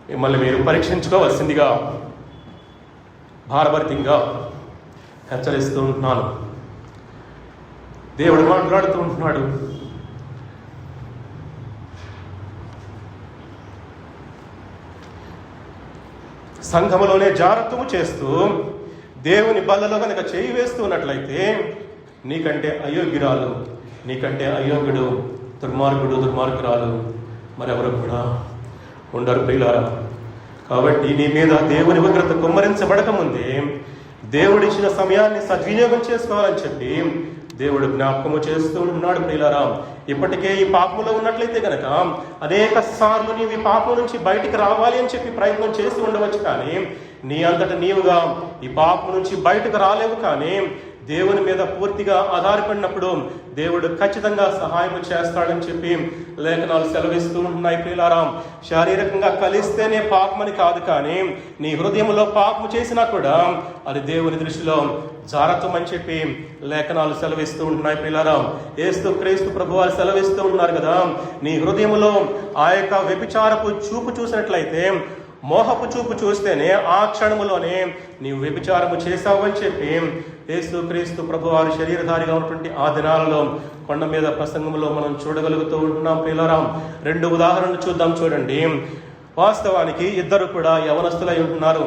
మిమ్మల్ని మీరు పరీక్షించుకోవాల్సిందిగా భారభరితంగా హెచ్చరిస్తూ ఉంటున్నాను. దేవుడు మాట్లాడుతూ ఉంటున్నాడు. సంఘములోనే జారత్వము చేస్తూ దేవుని బల్లలో కనుక చేయి వేస్తున్నట్లయితే నీకంటే అయోగ్యురాలు, నీకంటే అయోగ్యుడు, దుర్మార్గుడు, దుర్మార్గురాలు మరెవరు కూడా ఉండరు. ప్రియులారా, కాబట్టి నీ మీద దేవుని ఉగ్రత కుమ్మరించబడక ముందే దేవుడిచ్చిన సమయాన్ని సద్వినియోగం చేసుకోవాలని చెప్పి దేవుడు జ్ఞాపకము చేస్తూ ఉన్నాడు. ప్రియులారా, ఇప్పటికే ఈ పాపములో ఉన్నట్లయితే కనుక అనేక సార్లు నీవు ఈ పాపం నుంచి బయటికి రావాలి అని చెప్పి ప్రయత్నం చేస్తూ ఉండవచ్చు, కానీ నీ అంతటా నీవుగా ఈ పాపం నుంచి బయటకు రాలేవు. కానీ దేవుని మీద పూర్తిగా ఆధారపడినప్పుడు దేవుడు ఖచ్చితంగా సహాయం చేస్తాడని చెప్పి లేఖనాలు సెలవిస్తూ ఉంటున్నాయి. ప్రియులారా, శారీరకంగా కలిస్తేనే పాపమని కాదు, కానీ నీ హృదయంలో పాపము చేసినా కూడా అది దేవుని దృష్టిలో జారత్వం అని చెప్పి లేఖనాలు సెలవిస్తూ ఉంటున్నాయి. ప్రియులారా, యేసు క్రీస్తు ప్రభువారు సెలవిస్తూ ఉన్నారు కదా, నీ హృదయంలో ఆ యొక్క వ్యభిచారపు చూపు చూసినట్లయితే, మోహపు చూపు చూస్తేనే ఆ క్షణములోనే నీవు వ్యభిచారము చేశావు అని చెప్పి యేసు క్రీస్తు ప్రభువారు శరీరధారిగా ఉన్నటువంటి ఆ దినాలలో కొండ మీద ప్రసంగంలో మనం చూడగలుగుతూ ఉంటున్నాం. ప్రియులారా, 2 ఉదాహరణలు చూద్దాం. చూడండి, వాస్తవానికి ఇద్దరు కూడా యవనస్తులై ఉంటున్నారు.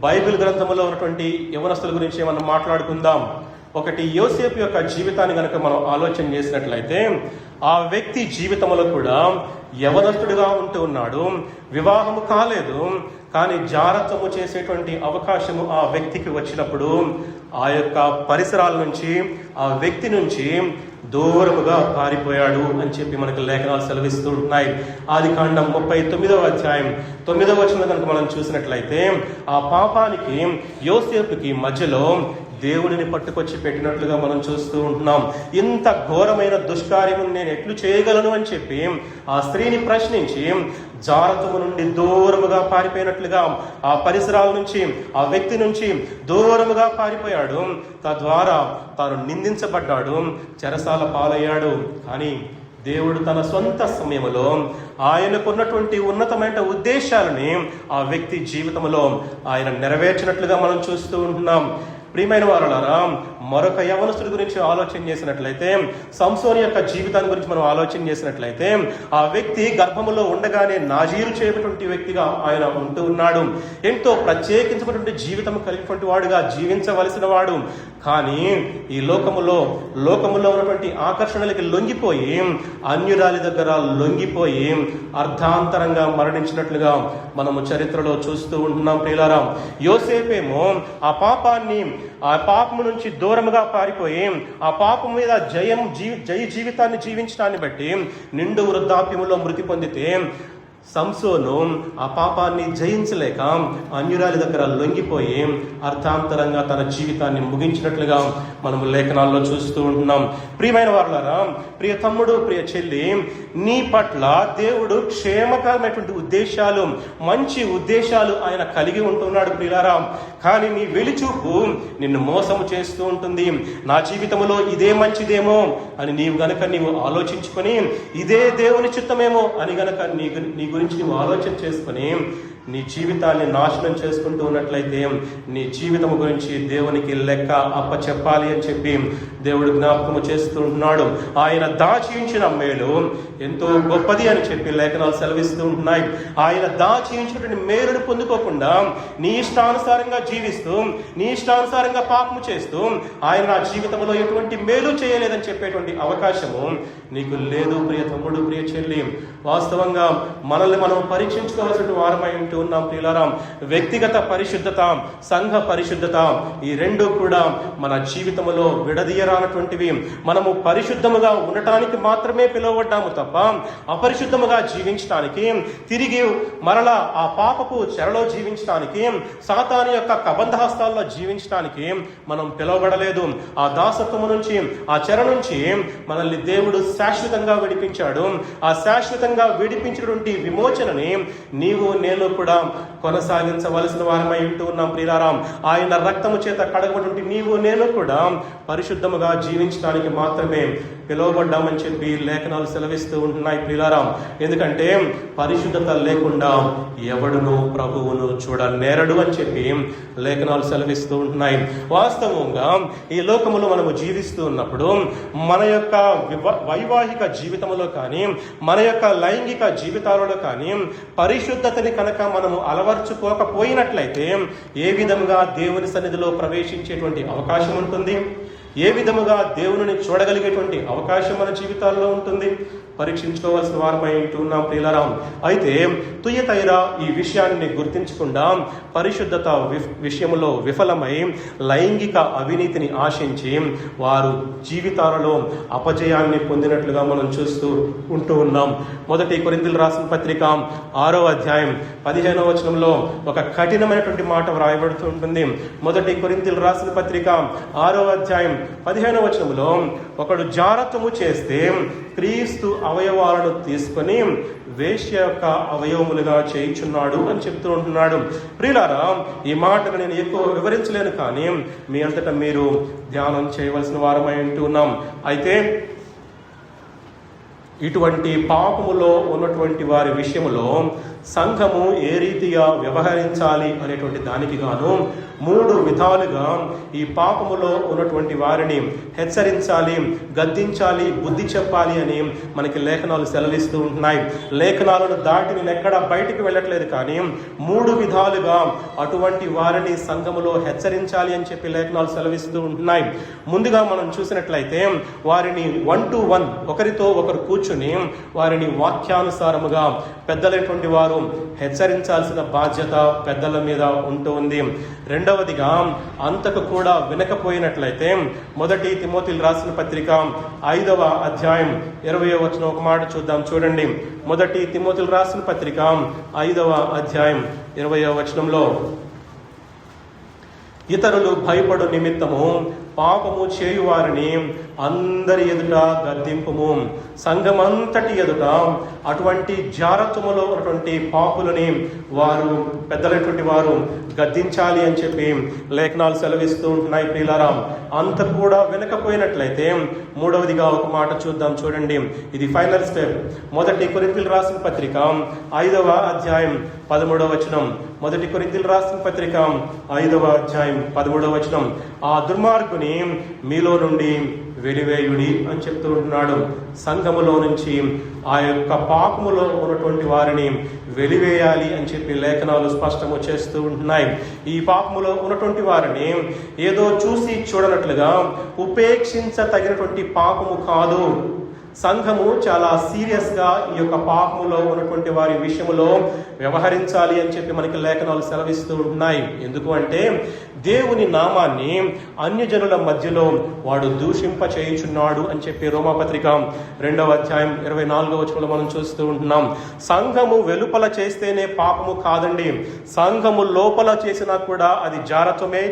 బైబిల్ గ్రంథంలో ఉన్నటువంటి యవనస్తుల గురించి మనం మాట్లాడుకుందాం. ఒకటి, యోసేపు యొక్క జీవితాన్ని కనుక మనం ఆలోచన చేసినట్లయితే ఆ వ్యక్తి జీవితంలో కూడా యవనస్తుడిగా ఉంటూ ఉన్నాడు, వివాహము కాలేదు. కానీ జారత్వము చేసేటువంటి అవకాశము ఆ వ్యక్తికి వచ్చినప్పుడు ఆ యొక్క పరిసరాల నుంచి, ఆ వ్యక్తి నుంచి దూరముగా పారిపోయాడు అని చెప్పి మనకు లేఖనాలు సెలవిస్తూ ఉంటున్నాయి. ఆదికాండం 39వ అధ్యాయం 9వ వచనం కనుక మనం చూసినట్లయితే ఆ పాపానికి యోసేపుకి మధ్యలో దేవుడిని పట్టుకొచ్చి పెట్టినట్లుగా మనం చూస్తూ ఉంటున్నాం. ఇంత ఘోరమైన దుష్కార్యము నేను ఎట్లు చేయగలను అని చెప్పి ఆ స్త్రీని ప్రశ్నించి జారత్వము నుండి దూరముగా పారిపోయినట్లుగా ఆ పరిసరాల నుంచి, ఆ వ్యక్తి నుంచి దూరముగా పారిపోయాడు. తద్వారా తాను నిందించబడ్డాడు, చెరసాల పాలయ్యాడు. కానీ దేవుడు తన సొంత సమయంలో ఆయనకున్నటువంటి ఉన్నతమైన ఉద్దేశాలని ఆ వ్యక్తి జీవితంలో ఆయన నెరవేర్చినట్లుగా మనం చూస్తూ ఉంటున్నాం. ప్రియమైన వారలారా, మరొక యవనస్తుడి గురించి ఆలోచన చేసినట్లయితే, సంసోని యొక్క జీవితాన్ని గురించి మనం ఆలోచన చేసినట్లయితే, ఆ వ్యక్తి గర్భములో ఉండగానే నాజీరు చేయబడినటువంటి వ్యక్తిగా ఆయన ఉంటూ ఉన్నాడు. ఎంతో ప్రత్యేకించినటువంటి జీవితం కలిగినటువంటి వాడుగా జీవించవలసిన వాడు. కానీ ఈ లోకములో ఉన్నటువంటి ఆకర్షణలకి లొంగిపోయి, అన్యురాలి దగ్గర లొంగిపోయి అర్ధాంతరంగా మరణించినట్లుగా మనము చరిత్రలో చూస్తూ ఉంటున్నాం. ప్రియులారా, యోసేపేమో ఆ పాపము నుంచి దూరముగా పారిపోయి ఆ పాపం మీద జయ జీవితాన్ని జీవించడాన్ని బట్టి నిండు వృద్ధాప్యములో మృతి పొందితే, సంసోను ఆ పాపాన్ని జయించలేక అన్యురాలి దగ్గర లొంగిపోయి అర్థాంతరంగా తన జీవితాన్ని ముగించినట్లుగా మనము లేఖనాల్లో చూస్తూ ఉంటున్నాం. ప్రియమైన వారులారా, ప్రియ తమ్ముడు, ప్రియ చెల్లి, నీ పట్ల దేవుడు క్షేమకరమైనటువంటి ఉద్దేశాలు, మంచి ఉద్దేశాలు ఆయన కలిగి ఉంటున్నాడు ప్రియులారా. కానీ నీ వెలిచూపు నిన్ను మోసము చేస్తూ ఉంటుంది. నా జీవితంలో ఇదే మంచిదేమో అని నీవు ఆలోచించుకొని, ఇదే దేవుని చిత్తమేమో అని గనక నీ గురించి నువ్వు ఆలోచన చేసుకుని నీ జీవితాన్ని నాశనం చేసుకుంటూ ఉన్నట్లయితే నీ జీవితం గురించి దేవునికి లెక్క అప్పచెప్పాలి అని చెప్పి దేవుడు జ్ఞాపకము చేస్తూ ఉంటున్నాడు. ఆయన దాచి ఉంచిన మేలు ఎంతో గొప్పది అని చెప్పి లేఖనాలు సెలవిస్తూ ఉంటున్నాయి. ఆయన దాచి ఉంచినటువంటి మేలును పొందుకోకుండా నీ ఇష్టానుసారంగా జీవిస్తూ, నీ ఇష్టానుసారంగా పాపము చేస్తూ ఆయన నా జీవితంలో ఎటువంటి మేలు చేయలేదని చెప్పేటువంటి అవకాశము నీకు లేదు. ప్రియ తమ్ముడు, ప్రియ చెల్లి, వాస్తవంగా మనల్ని మనం పరీక్షించుకోవాల్సిన వారమై ఉన్నాం ప్రియులారా. వ్యక్తిగత పరిశుద్ధత, సంఘ పరిశుద్ధత, ఈ రెండు కూడా మన జీవితంలో విడదీయరానటువంటివి. మనము పరిశుద్ధముగా ఉండటానికి మాత్రమే పిలువబడ్డాము తప్ప అపరిశుద్ధముగా జీవించడానికి, తిరిగి మరలా ఆ పాపపు చెరలో జీవించడానికి, సాతాను యొక్క కబంధహస్తాల్లో జీవించడానికి మనం పిలువబడలేదు. ఆ దాసత్వము నుంచి, ఆ చెర నుంచి మనల్ని దేవుడు శాశ్వతంగా విడిపించాడు. ఆ శాశ్వతంగా విడిపించినటువంటి విమోచనని నీవు నేను కూడా కొనసాగించవలసిన వారమై ఉంటూ ఉన్నాం ప్రియులారా. ఆయన రక్తము చేత కడగబడి నీవు నేను కూడా పరిశుద్ధముగా జీవించడానికి మాత్రమే పిలువబడ్డామని చెప్పి లేఖనాలు సెలవిస్తూ ఉంటున్నాయి ప్రియులారా. ఎందుకంటే పరిశుద్ధత లేకుండా ఎవడును ప్రభువును చూడనేరడు అని చెప్పి లేఖనాలు సెలవిస్తూ ఉంటున్నాయి. వాస్తవంగా ఈ లోకములో మనము జీవిస్తూ ఉన్నప్పుడు మన యొక్క వైవాహిక జీవితంలో కానీ, మన యొక్క లైంగిక జీవితాలలో కానీ పరిశుద్ధతని కనుక మనము అలవర్చుకోకపోయినట్లయితే ఏ విధముగా దేవుని సన్నిధిలో ప్రవేశించేటువంటి అవకాశం ఉంటుంది? ఏ విధముగా దేవుని చూడగలిగేటువంటి అవకాశం మన జీవితాల్లో ఉంటుంది? పరీక్షించుకోవాల్సిన వారమై ఉంటున్నాం ప్రియులారా. అయితే తుయతైరా ఈ విషయాన్ని గుర్తించకుండా పరిశుద్ధత విషయంలో విఫలమై లైంగిక అవినీతిని ఆశించి వారు జీవితాలలో అపజయాన్ని పొందినట్లుగా మనం చూస్తూ ఉంటూ ఉన్నాం. 1 కొరింథీయులకు రాసిన పత్రిక 6వ అధ్యాయం 15వ వచనంలో ఒక కఠినమైనటువంటి మాట వ్రాయబడుతూ ఉంటుంది. 1 కొరింథీయులకు రాసిన పత్రిక 6వ అధ్యాయం 15వ వచనంలో, ఒకడు జారత్వము చేస్తే క్రీస్తు అవయవాలను తీసుకొని వేశ్య యొక్క అవయవములుగా చేయించున్నాడు అని చెప్తూ ఉంటున్నాడు. ప్రియులారా, ఈ మాటను నేను ఎక్కువ వివరించలేను, కానీ మీ అంతటా మీరు ధ్యానం చేయవలసిన వారమై ఉంటున్నాం. అయితే ఇటువంటి పాపములో ఉన్నటువంటి వారి విషయములో సంఘము ఏ రీతిగా వ్యవహరించాలి అనేటువంటి దానికి గాను 3 విధాలుగా ఈ పాపములో ఉన్నటువంటి వారిని హెచ్చరించాలి, గద్దించాలి, బుద్ధి చెప్పాలి అని మనకి లేఖనాలు సెలవిస్తూ ఉంటున్నాయి. లేఖనాలను దాటి నేను ఎక్కడా బయటికి వెళ్ళట్లేదు, కానీ 3 విధాలుగా అటువంటి వారిని సంఘములో హెచ్చరించాలి అని చెప్పి లేఖనాలు సెలవిస్తూ ఉంటున్నాయి. ముందుగా మనం చూసినట్లయితే వారిని 1 to 1 ఒకరితో ఒకరు కూర్చుని వారిని వాక్యానుసారముగా పెద్దలైనటువంటి వారు హెచ్చరించాల్సిన బాధ్యత పెద్దల మీద ఉంటుంది. రెండవదిగా అంతకు కూడా వినకపోయినట్లయితే 1 తిమోతికి రాసిన పత్రిక 5వ అధ్యాయం 20వ వచనం ఒక మాట చూద్దాం. చూడండి, 1 తిమోతికి రాసిన పత్రిక 5వ అధ్యాయం 20వ వచనంలో, ఇతరులు భయపడు నిమిత్తము పాపము చేయువారిని అందరి ఎదుట గద్దింపుము, సంఘమంతటి ఎదుట అటువంటి జారత్వములో ఉన్నటువంటి పాపులని వారు పెద్దలైనటువంటి వారు గద్దించాలి అని చెప్పి లేఖనాలు సెలవిస్తూ ఉంటున్నాయి. ప్రియులారా, అంత కూడా వినకపోయినట్లయితే 3వదిగా ఒక మాట చూద్దాం. చూడండి, ఇది ఫైనల్ స్టెప్. 1 కొరింథీయులకు రాసిన పత్రిక 5వ అధ్యాయం 13వ వచనం. 1 కొరింథీయులకు రాసిన పత్రిక 5వ అధ్యాయం 13వ వచనం, ఆ దుర్మార్గుని మీలో నుండి వెలివేయుడి అని చెప్తూ ఉంటున్నాడు. సంఘములో నుంచి ఆ యొక్క పాపములో ఉన్నటువంటి వారిని వెలివేయాలి అని చెప్పి లేఖనాలు స్పష్టము చేస్తూ ఉంటున్నాయి. ఈ పాపములో ఉన్నటువంటి వారిని ఏదో చూసి చూడనట్లుగా ఉపేక్షించతగినటువంటి పాపము కాదు. సంఘము చాలా సీరియస్గా ఈ యొక్క పాపములో ఉన్నటువంటి వారి విషయంలో వ్యవహరించాలి అని చెప్పి మనకి లేఖనాలు సెలవిస్తూ ఉంటున్నాయి. ఎందుకు అంటే దేవుని నామాన్ని అన్యజనుల మధ్యలో వాడు దూషింప చేయుచున్నాడు అని చెప్పి రోమాపత్రిక 2వ అధ్యాయం 24వ వచనంలో మనం చూస్తూ ఉంటున్నాం. సంఘము వెలుపల చేస్తేనే పాపము కాదండి, సంఘము లోపల చేసినా కూడా అది జారత్వమే,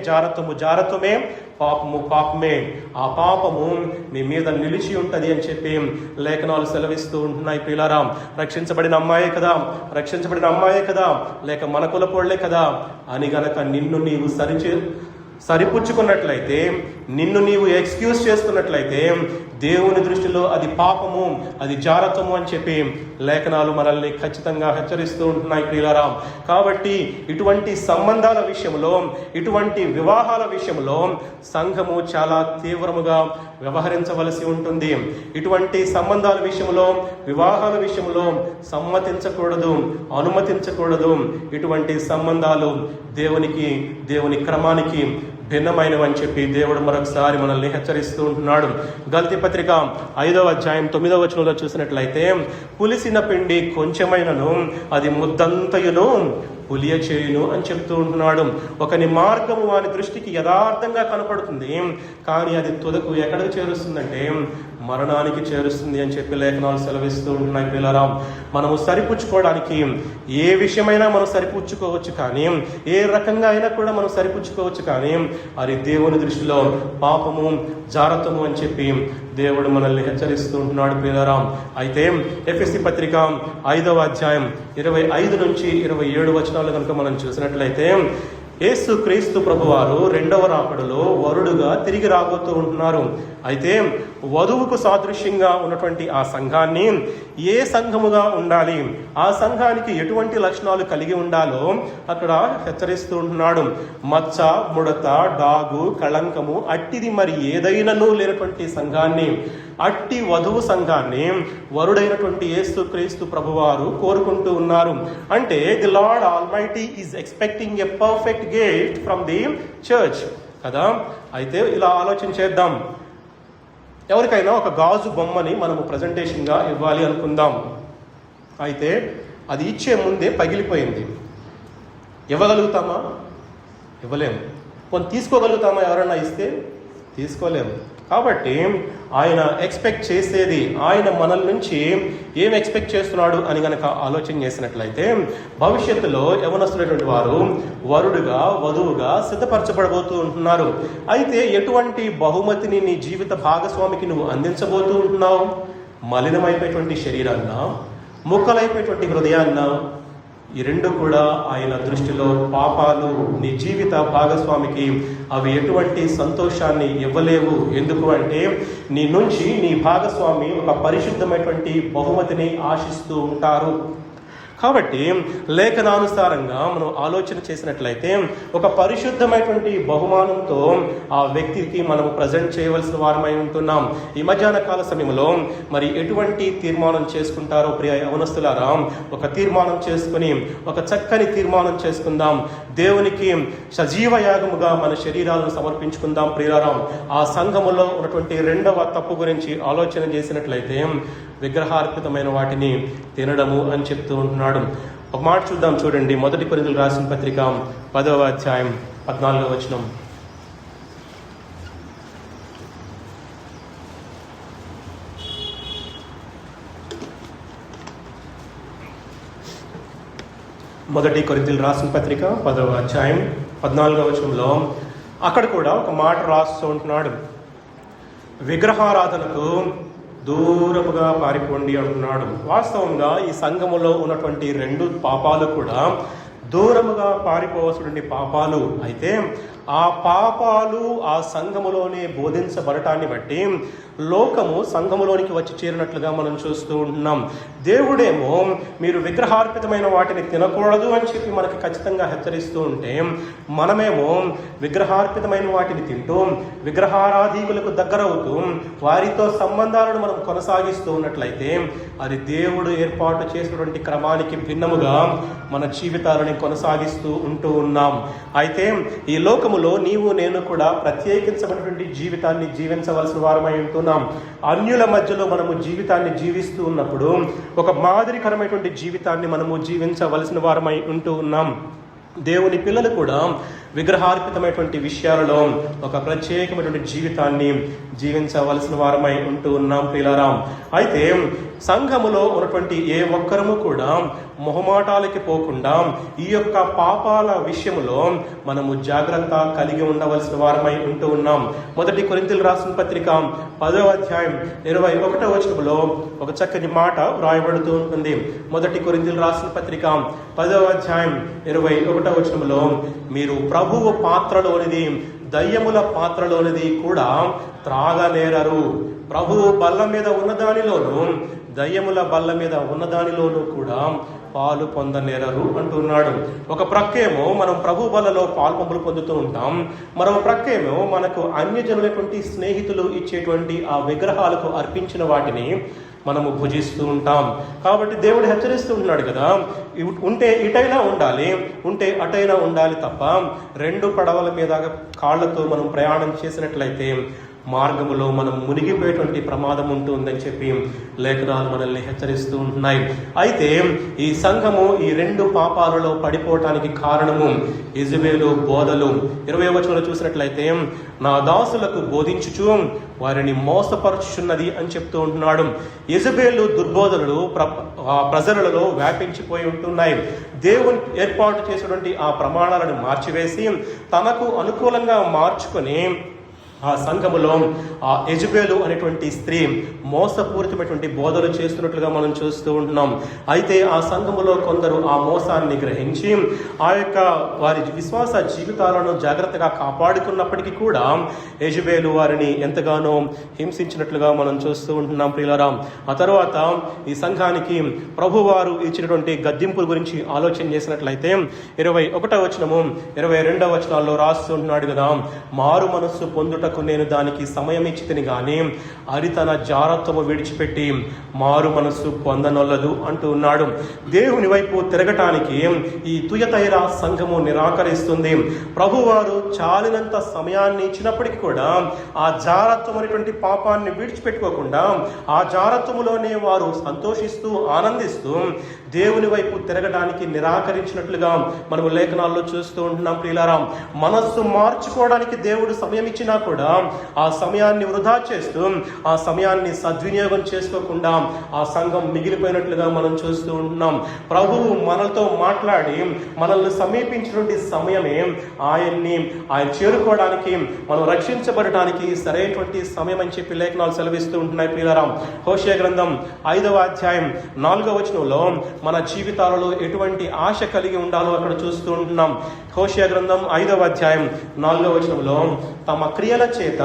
పాపమే. ఆ పాపము మీ మీద నిలిచి ఉంటది అని చెప్పి లేఖనాలు సెలవిస్తూ ఉంటున్నాయి. ప్రియులారా, రక్షించబడిన అమ్మాయే కదా, లేక మన కులపోళ్లే కదా అని గనక నిన్ను నీవు సరిపుచ్చుకున్నట్లయితే, నిన్ను నీవు ఎక్స్క్యూజ్ చేసుకున్నట్లయితే దేవుని దృష్టిలో అది పాపము, అది జారత్వము అని చెప్పి లేఖనాలు మనల్ని ఖచ్చితంగా హెచ్చరిస్తూ ఉంటున్నాయి. ప్రియులారా, కాబట్టి ఇటువంటి సంబంధాల విషయంలో, ఇటువంటి వివాహాల విషయంలో సంఘము చాలా తీవ్రముగా వ్యవహరించవలసి ఉంటుంది. ఇటువంటి సంబంధాల విషయంలో, వివాహాల విషయంలో సమ్మతించకూడదు, అనుమతించకూడదు. ఇటువంటి సంబంధాలు దేవుని క్రమానికి భిన్నమైనవని చెప్పి దేవుడు మరొకసారి మనల్ని హెచ్చరిస్తూ ఉంటున్నాడు. గలతీ పత్రిక 5వ అధ్యాయం 9వ వచనంలో చూసినట్లయితే, పులిసిన పిండి కొంచెమైనను అది ముద్దంతయును పులియ చేయును అని చెప్తూ ఉంటున్నాడు. ఒకని మార్గము వాని దృష్టికి యథార్థంగా కనపడుతుంది, కానీ అది తుదకు ఎక్కడికి చేరుస్తుందంటే మరణానికి చేరుస్తుంది అని చెప్పి లేఖనాలు సెలవిస్తూ ఉంటున్నాయి. పిల్లరా, మనము సరిపుచ్చుకోవడానికి ఏ విషయమైనా మనం సరిపుచ్చుకోవచ్చు, కానీ ఏ రకంగా అయినా కూడా మనం సరిపుచ్చుకోవచ్చు, కానీ అది దేవుని దృష్టిలో పాపము, జారత్వము అని చెప్పి దేవుడు మనల్ని హెచ్చరిస్తూ ఉంటున్నాడు. పిల్లరా, అయితే ఎఫెసీ పత్రిక 5వ అధ్యాయం 25 నుంచి 27 వచనాలు కనుక మనం చూసినట్లయితే, యేసు క్రీస్తు ప్రభువారు 2వ రాకడలో వరుడుగా తిరిగి రాబోతూ ఉంటున్నారు. అయితే వధువుకు సాదృశ్యంగా ఉన్నటువంటి ఆ సంఘాన్ని ఏ సంఘముగా ఉండాలి, ఆ సంఘానికి ఎటువంటి లక్షణాలు కలిగి ఉండాలో అక్కడ హెచ్చరిస్తూ ఉంటున్నాడు. మచ్చ, ముడత, డాగు, కళంకము అట్టిది మరి ఏదైనాను లేనటువంటి సంఘాన్ని, అట్టి వధువు సంఘాన్ని వరుడైనటువంటి యేసు క్రీస్తు ప్రభువారు కోరుకుంటూ ఉన్నారు. అంటే the lord almighty is expecting a perfect gift from the church కదా. అయితే ఇలా ఆలోచన చేద్దాం. ఎవరికైనా ఒక గాజు బొమ్మని మనము ప్రజెంటేషన్గా ఇవ్వాలి అనుకుందాం. అయితే అది ఇచ్చే ముందే పగిలిపోయింది. ఇవ్వగలుగుతామా? ఇవ్వలేము. కొన్ని తీసుకోగలుగుతామా? ఎవరన్నా ఇస్తే తీసుకోలేము. కాబట్టి ఆయన ఎక్స్పెక్ట్ చేసేది, ఆయన మనల నుంచి ఏం ఎక్స్పెక్ట్ చేస్తున్నాడు అని కనుక ఆలోచన చేసినట్లయితే, భవిష్యత్తులో యవనస్తున్నటువంటి వారు వరుడుగా, వధువుగా సిద్ధపరచబడబోతూ ఉంటున్నారు. అయితే ఎటువంటి బహుమతిని నీ జీవిత భాగస్వామికి నువ్వు అందించబోతూ ఉంటున్నావు? మలినమైపోయేటువంటి శరీరాన్న, ముక్కలైపోయేటువంటి హృదయాన్న, ఈ రెండు కూడా ఆయన దృష్టిలో పాపాలు. నీ జీవిత భాగస్వామికి అవి ఎటువంటి సంతోషాన్ని ఇవ్వలేవు. ఎందుకు అంటే నీ నుంచి నీ భాగస్వామి ఒక పరిశుద్ధమైనటువంటి బహుమతిని ఆశిస్తూ ఉంటారు. కాబట్టి లేఖనానుసారంగా మనం ఆలోచన చేసినట్లయితే ఒక పరిశుద్ధమైనటువంటి బహుమానంతో ఆ వ్యక్తికి మనం ప్రజెంట్ చేయవలసిన వారమై ఉంటున్నాం. ఈ మధ్యాహ్న కాల సమయంలో మరి ఎటువంటి తీర్మానం చేసుకుంటారో ప్రియ యవనస్తులారా, ఒక తీర్మానం చేసుకుని ఒక చక్కని తీర్మానం చేసుకుందాం. దేవునికి సజీవ యాగముగా మన శరీరాలను సమర్పించుకుందాం. ప్రియులారా, ఆ సంఘములో ఉన్నటువంటి రెండవ తప్పు గురించి ఆలోచన చేసినట్లయితే విగ్రహార్పితమైన వాటిని తినడము అని చెప్తూ ఉంటున్నాడు. ఒక మాట చూద్దాం, చూడండి. 1 కొరింథీయులకు రాసిన పత్రిక 10వ అధ్యాయం 14వ వచనం. మొదటి కొరింథీయులకు రాసిన పత్రిక 10వ అధ్యాయం 14వ వచనంలో అక్కడ కూడా ఒక మాట రాస్తూ ఉంటున్నాడు. విగ్రహారాధనకు దూరముగా పారిపోండి అంటున్నాడు. వాస్తవంగా ఈ సంఘములో ఉన్నటువంటి రెండు పాపాలు కూడా దూరముగా పారిపోవలసినటువంటి పాపాలు. అయితే ఆ పాపాలు ఆ సంఘములోనే బోధించబడటాన్ని బట్టి లోకము సంఘములోనికి వచ్చి చేరినట్లుగా మనం చూస్తూ ఉంటున్నాం. దేవుడేమో మీరు విగ్రహార్పితమైన వాటిని తినకూడదు అని చెప్పి మనకి ఖచ్చితంగా హెచ్చరిస్తూ ఉంటే, మనమేమో విగ్రహార్పితమైన వాటిని తింటూ విగ్రహారాధీకులకు దగ్గరవుతూ వారితో సంబంధాలను మనం కొనసాగిస్తూ ఉన్నట్లయితే అది దేవుడు ఏర్పాటు చేసినటువంటి క్రమానికి భిన్నముగా మన జీవితాలని కొనసాగిస్తూ ఉంటూ ఉన్నాం. అయితే ఈ లోకములో నీవు నేను కూడా ప్రత్యేకించబడినటువంటి జీవితాన్ని జీవించవలసిన వారమై ఉంటున్నాం. అన్యుల మధ్యలో మనము జీవితాన్ని జీవిస్తూ ఉన్నప్పుడు ఒక మాదిరికరమైనటువంటి జీవితాన్ని మనము జీవించవలసిన వారమై ఉంటూ ఉన్నాం. దేవుని పిల్లలు కూడా విగ్రహార్పితమైనటువంటి విషయాలలో ఒక ప్రత్యేకమైనటువంటి జీవితాన్ని జీవించవలసిన వారమై ఉంటూ ఉన్నాం ప్రియులారా. అయితే సంఘములో ఉన్నటువంటి ఏ ఒక్కరము కూడా మొహమాటాలకి పోకుండా ఈ యొక్క పాపాల విషయంలో మనము జాగ్రత్త కలిగి ఉండవలసిన వారమై ఉంటూ ఉన్నాం. 1 కొరింథీయులకు రాసిన పత్రిక 10వ అధ్యాయం 21వ వచనంలో ఒక చక్కని మాట వ్రాయబడుతూ ఉంటుంది. 1 కొరింథీయులకు రాసిన పత్రిక 10వ అధ్యాయం 21వ వచనంలో మీరు ప్రభువు పాత్రలోనిది దయ్యముల పాత్రలోనిది కూడా త్రాగనేరరు. ప్రభువు బల్ల మీద ఉన్నదానిలోను దయ్యముల బల్ల మీద ఉన్నదానిలోనూ కూడా పాలు పొందనేరరు అంటున్నాడు. ఒక ప్రక్కేమో మనం ప్రభు బలలో పాల్పంపులు పొందుతూ ఉంటాం, మరో ప్రక్కేమో మనకు అన్యజనులైనటువంటి స్నేహితులు ఇచ్చేటువంటి ఆ విగ్రహాలకు అర్పించిన వాటిని మనము భుజిస్తూ ఉంటాం. కాబట్టి దేవుడు హెచ్చరిస్తూ ఉన్నాడు కదా, ఉంటే ఇటైనా ఉండాలి, ఉంటే అటైనా ఉండాలి తప్ప రెండు పడవల మీద కాళ్లతో మనం ప్రయాణం చేసినట్లయితే మార్గములో మనం మునిగిపోయేటువంటి ప్రమాదం ఉంటుందని చెప్పి లేఖనాలు మనల్ని హెచ్చరిస్తూ ఉంటున్నాయి. అయితే ఈ సంఘము ఈ రెండు పాపాలలో పడిపోవటానికి కారణము యెజబెలు బోధలు. 20వ వచనంలో చూసినట్లయితే నా దాసులకు బోధించుచు వారిని మోసపరుచుచున్నది అని చెప్తూ ఉంటున్నాడు. యెజబెలు దుర్బోధనలు ప్రజలలో వ్యాపించిపోయి ఉంటున్నాయి. దేవుని ఏర్పాటు చేసినటువంటి ఆ ప్రమాణాలను మార్చివేసి తనకు అనుకూలంగా మార్చుకొని ఆ సంఘములో ఆ యెజబెలు అనేటువంటి స్త్రీ మోసపూరితమైనటువంటి బోధలు చేస్తున్నట్లుగా మనం చూస్తూ ఉంటున్నాం. అయితే ఆ సంఘములో కొందరు ఆ మోసాన్ని గ్రహించి ఆ యొక్క వారి విశ్వాస జీవితాలను జాగ్రత్తగా కాపాడుకున్నప్పటికీ కూడా యెజబెలు వారిని ఎంతగానో హింసించినట్లుగా మనం చూస్తూ ఉంటున్నాం ప్రియులారా. ఆ తర్వాత ఈ సంఘానికి ప్రభువారు ఇచ్చినటువంటి గద్దింపుల గురించి ఆలోచన చేసినట్లయితే 21వ వచనము 22వ వచనాల్లో రాస్తుంటున్నాడు కదా, మారు మనస్సు పొందుటకు నేను దానికి సమయం ఇచ్చితిని గాని అది తన జారత్వము విడిచిపెట్టి మారు మనస్సు పొందనొల్లదు అంటూ ఉన్నాడు. దేవుని వైపు తిరగటానికి ఈ తుయతైర సంఘము నిరాకరిస్తుంది. ప్రభువారు చాలినంత సమయాన్ని ఇచ్చినప్పటికీ కూడా ఆ జారత్వం అనేటువంటి పాపాన్ని విడిచిపెట్టుకోకుండా ఆ జారత్వములోనే వారు సంతోషిస్తూ ఆనందిస్తూ దేవుని వైపు తిరగడానికి నిరాకరించినట్లుగా మనము లేఖనాల్లో చూస్తూ ఉంటున్నాం ప్రియులారా. మనస్సు మార్చుకోవడానికి దేవుడు సమయం ఇచ్చినా కూడా కాకుండా ఆ సమయాన్ని వృధా చేస్తూ ఆ సమయాన్ని సద్వినియోగం చేసుకోకుండా ఆ సంఘం మిగిలిపోయినట్లుగా మనం చూస్తూ ఉంటున్నాం. ప్రభువు మనలతో మాట్లాడి మనల్ని సమీపించినటువంటి సమయమే ఆయన చేరుకోవడానికి, మనం రక్షించబడటానికి సరైనటువంటి సమయం అని చెప్పి లేఖనాలు సెలవిస్తూ ఉంటున్నాయి. ప్రియులారా, హోషేయ గ్రంథం 5వ అధ్యాయం 4వ వచనంలో మన జీవితాలలో ఎటువంటి ఆశ కలిగి ఉండాలో అక్కడ చూస్తూ ఉంటున్నాం. హోషేయ గ్రంథం 5వ అధ్యాయం 4వ వచనంలో, తమ క్రియల చేత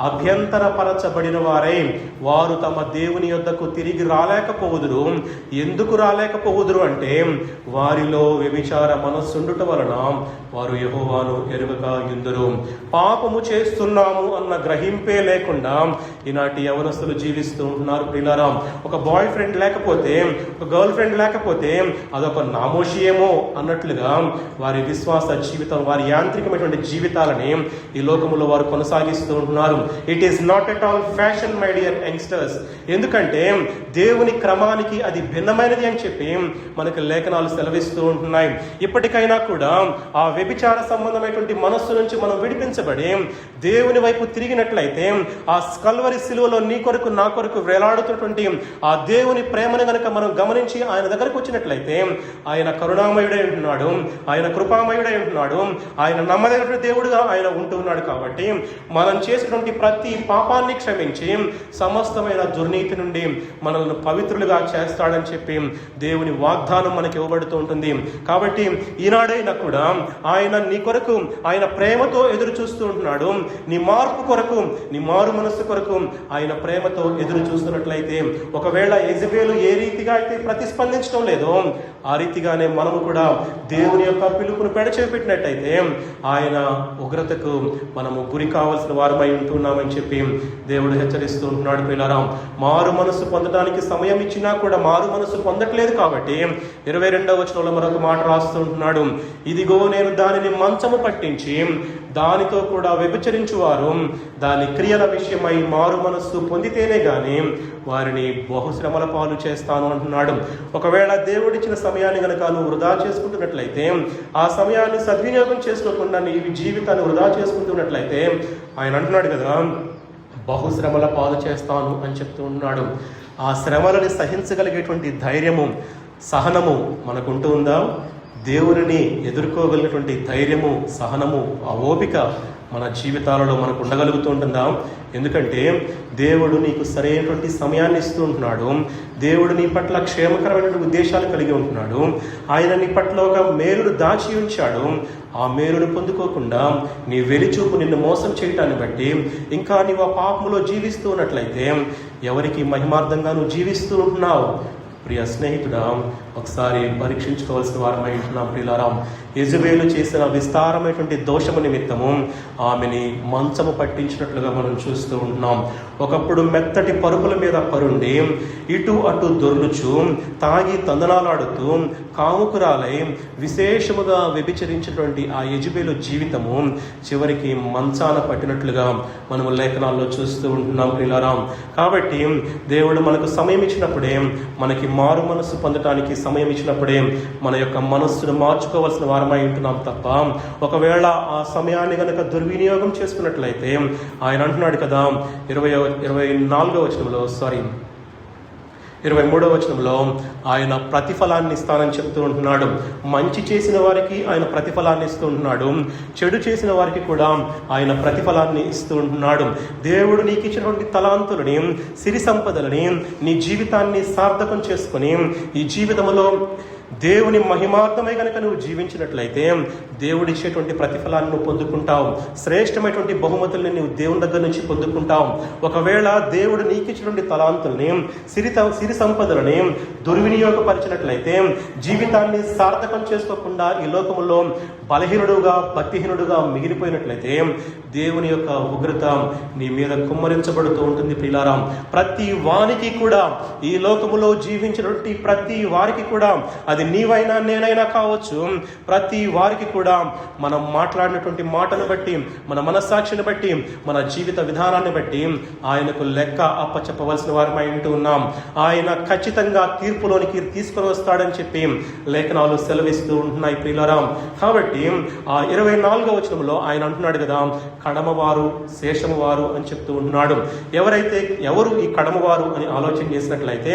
అభ్యంతరపరచబడిన వారై వారు తమ దేవుని యొద్దకు తిరిగి రాలేకపోవుదురు. ఎందుకు రాలేకపోవుదురు అంటే, వారిలో వ్యభిచార మనస్సుండుట వలన వారు యెహోవాను ఎరుగక యుందురు. పాపము చేస్తున్నాము అన్న గ్రహింపే లేకుండా ఈనాటి యవనస్తులు జీవిస్తూ ఉంటున్నారు. ప్రియులారా, ఒక బాయ్ ఫ్రెండ్ లేకపోతే, ఒక గర్ల్ ఫ్రెండ్ లేకపోతే అదొక నామోషియేమో అన్నట్లుగా వారి విశ్వాస జీవితం, వారి యాంత్రికమైనటువంటి జీవితాలని ఈ లోకములో వారు కొనసాగిస్తూ ఉంటున్నారు. It is not at all fashion, my dear youngsters. ఎందుకంటే దేవుని క్రమానికి అది భిన్నమైనది అని చెప్పి మనకు లేఖనాలు సెలవిస్తూ ఉంటున్నాయి. ఇప్పటికైనా కూడా ఆ వ్యభిచార సంబంధమైనటువంటి మనస్సు నుంచి మనం విడిపించబడి దేవుని వైపు తిరిగినట్లయితే, ఆ కల్వరి శిలువలో నీ కొరకు నా కొరకు వేలాడుతున్నటువంటి ఆ దేవుని ప్రేమను గనక మనం గమనించి ఆయన దగ్గరకు వచ్చినట్లయితే, ఆయన కరుణామయుడై ఉంటున్నాడు, ఆయన కృపామయుడై ఉంటున్నాడు, ఆయన నమ్మదగిన దేవుడుగా ఆయన ఉంటున్నాడు. కాబట్టి మనం చేసినటువంటి ప్రతి పాపాన్ని క్షమించి సమస్తమైన దుర్నీతి నుండి మనల్ని పవిత్రులుగా చేస్తాడని చెప్పి దేవుని వాగ్దానం మనకి ఇవ్వబడుతూ ఉంటుంది. కాబట్టి ఈనాడైనా కూడా ఆయన నీ కొరకు, ఆయన ప్రేమతో ఎదురు చూస్తూ ఉంటున్నాడు. నీ మార్పు కొరకు, నీ మారు మనస్సు కొరకు ఆయన ప్రేమతో ఎదురు చూస్తున్నట్లయితే, ఒకవేళ యెజబెలు ఏ రీతిగా అయితే ప్రతిస్పందించడం లేదో ఆ రీతిగానే మనము కూడా దేవుని యొక్క పిలుపును పెడచెవిపెట్టినట్టయితే ఆయన ఉగ్రతకు మనము గురి కావాల్సిన వారమై ఉంటున్నామని చెప్పి దేవుడు హెచ్చరిస్తూ ఉంటున్నాడు. ప్రియులారా, మారు మనస్సు పొందడానికి సమయం ఇచ్చినా కూడా మారు మనస్సు పొందట్లేదు. కాబట్టి 22వ వచనంలో మరొక మాట రాస్తూ ఉంటున్నాడు, ఇదిగో నేను దానిని మంచము పట్టించి దానితో కూడా వ్యభిచరించువారు దాని క్రియల విషయమై మారు మనస్సు పొందితేనే గాని వారిని బహుశ్రమల పాలు చేస్తాను అంటున్నాడు. ఒకవేళ దేవుడిచ్చిన సమయాన్ని కనుక నువ్వు వృధా చేసుకుంటున్నట్లయితే, ఆ సమయాన్ని సద్వినియోగం చేసుకోకుండా నీ జీవితాన్ని వృధా చేసుకుంటున్నట్లయితే, ఆయన అంటున్నాడు కదా, బహుశ్రమల పాలు చేస్తాను అని చెప్తూ ఉన్నాడు. ఆ శ్రమలని సహించగలిగేటువంటి ధైర్యము, సహనము మనకుంటూ ఉందా? దేవుని ఎదుర్కోగలిగినటువంటి ధైర్యము, సహనము, ఆ ఓపిక మన జీవితాలలో మనకు ఉండగలుగుతూ ఉంటుందా? ఎందుకంటే దేవుడు నీకు సరైనటువంటి సమయాన్ని ఇస్తూ ఉంటున్నాడు. దేవుడు నీ పట్ల క్షేమకరమైనటువంటి ఉద్దేశాలు కలిగి ఉంటున్నాడు. ఆయన నీ పట్ల ఒక మేలును దాచి ఉంచాడు. ఆ మేలును పొందుకోకుండా నీ వెలిచూపు నిన్ను మోసం చేయటాన్ని బట్టి ఇంకా నీవు ఆ పాపములో జీవిస్తూ ఉన్నట్లయితే ఎవరికి మహిమార్థంగా నువ్వు జీవిస్తూ ఉంటున్నావు? ప్రియ స్నేహితుడా, ఒకసారి పరీక్షించుకోవాల్సిన వారమై ఉంటున్నాం. ప్రియులారా, యెజబెలు చేసిన విస్తారమైనటువంటి దోషము నిమిత్తము ఆమెని మంచము పట్టించినట్లుగా మనం చూస్తూ ఉంటున్నాం. ఒకప్పుడు మెత్తటి పరుపుల మీద పరుండి ఇటు అటు దొర్లుచు తాగి తందనాలాడుతూ కాముకురాలై విశేషముగా వ్యభిచరించినటువంటి ఆ యెజబెలు జీవితము చివరికి మంచాన పట్టినట్లుగా మనము లేఖనాల్లో చూస్తూ ఉంటున్నాం. ప్రియులారా, కాబట్టి దేవుడు మనకు సమయం ఇచ్చినప్పుడే, మనకి మారు మనస్సు పొందటానికి సమయం ఇచ్చినప్పుడే మన యొక్క మనస్సును మార్చుకోవాల్సిన వారమై ఉంటున్నాం తప్ప, ఒకవేళ ఆ సమయాన్ని కనుక దుర్వినియోగం చేసుకున్నట్లయితే ఆయన అంటున్నాడు కదా 23వ వచనంలో ఆయన ప్రతిఫలాన్ని ఇస్తానని చెప్తూ ఉంటున్నాడు. మంచి చేసిన వారికి ఆయన ప్రతిఫలాన్ని ఇస్తూ ఉంటున్నాడు, చెడు చేసిన వారికి కూడా ఆయన ప్రతిఫలాన్ని ఇస్తూ ఉంటున్నాడు. దేవుడు నీకు ఇచ్చినటువంటి తలాంతులని, సిరి సంపదలని, నీ జీవితాన్ని సార్థకం చేసుకుని ఈ జీవితంలో దేవుని మహిమార్థమై కనుక నువ్వు జీవించినట్లయితే దేవుడిచ్చేటువంటి ప్రతిఫలాన్ని నువ్వు పొందుకుంటావు. శ్రేష్టమైనటువంటి బహుమతుల్ని నువ్వు దేవుని దగ్గర నుంచి పొందుకుంటావు. ఒకవేళ దేవుడు నీకు ఇచ్చినటువంటి తలాంతుల్ని, సిరి సంపదలని దుర్వినియోగపరిచినట్లయితే, జీవితాన్ని సార్థకం చేసుకోకుండా ఈ లోకములో బలహీనుడుగా, భక్తిహీనుడుగా మిగిలిపోయినట్లయితే దేవుని యొక్క ఉగ్రత నీ మీద కుమ్మరించబడుతూ ఉంటుంది. ప్రియులారా, ప్రతి వానికి కూడా, ఈ లోకములో జీవించినటువంటి ప్రతి వారికి కూడా, అది నీవైనా నేనైనా కావచ్చు, ప్రతి వారికి కూడా మనం మాట్లాడినటువంటి మాటను బట్టి, మన మనస్సాక్షిని బట్టి, మన జీవిత విధానాన్ని బట్టి ఆయనకు లెక్క అప్పచెప్పవలసిన వారమై ఉంటూ ఉన్నాం. ఆయన ఆయన ఖచ్చితంగా తీర్పులోనికి తీసుకొని వస్తాడని చెప్పి లేఖనాలు సెలవిస్తూ ఉంటున్నాయి ప్రియులారా. కాబట్టి ఆ 24వ వచనంలో ఆయన అంటున్నాడు కదా, కడమవారు శేషము వారు అని చెప్తూ ఉంటున్నాడు. ఎవరు ఈ కడమవారు అని ఆలోచన చేసినట్లయితే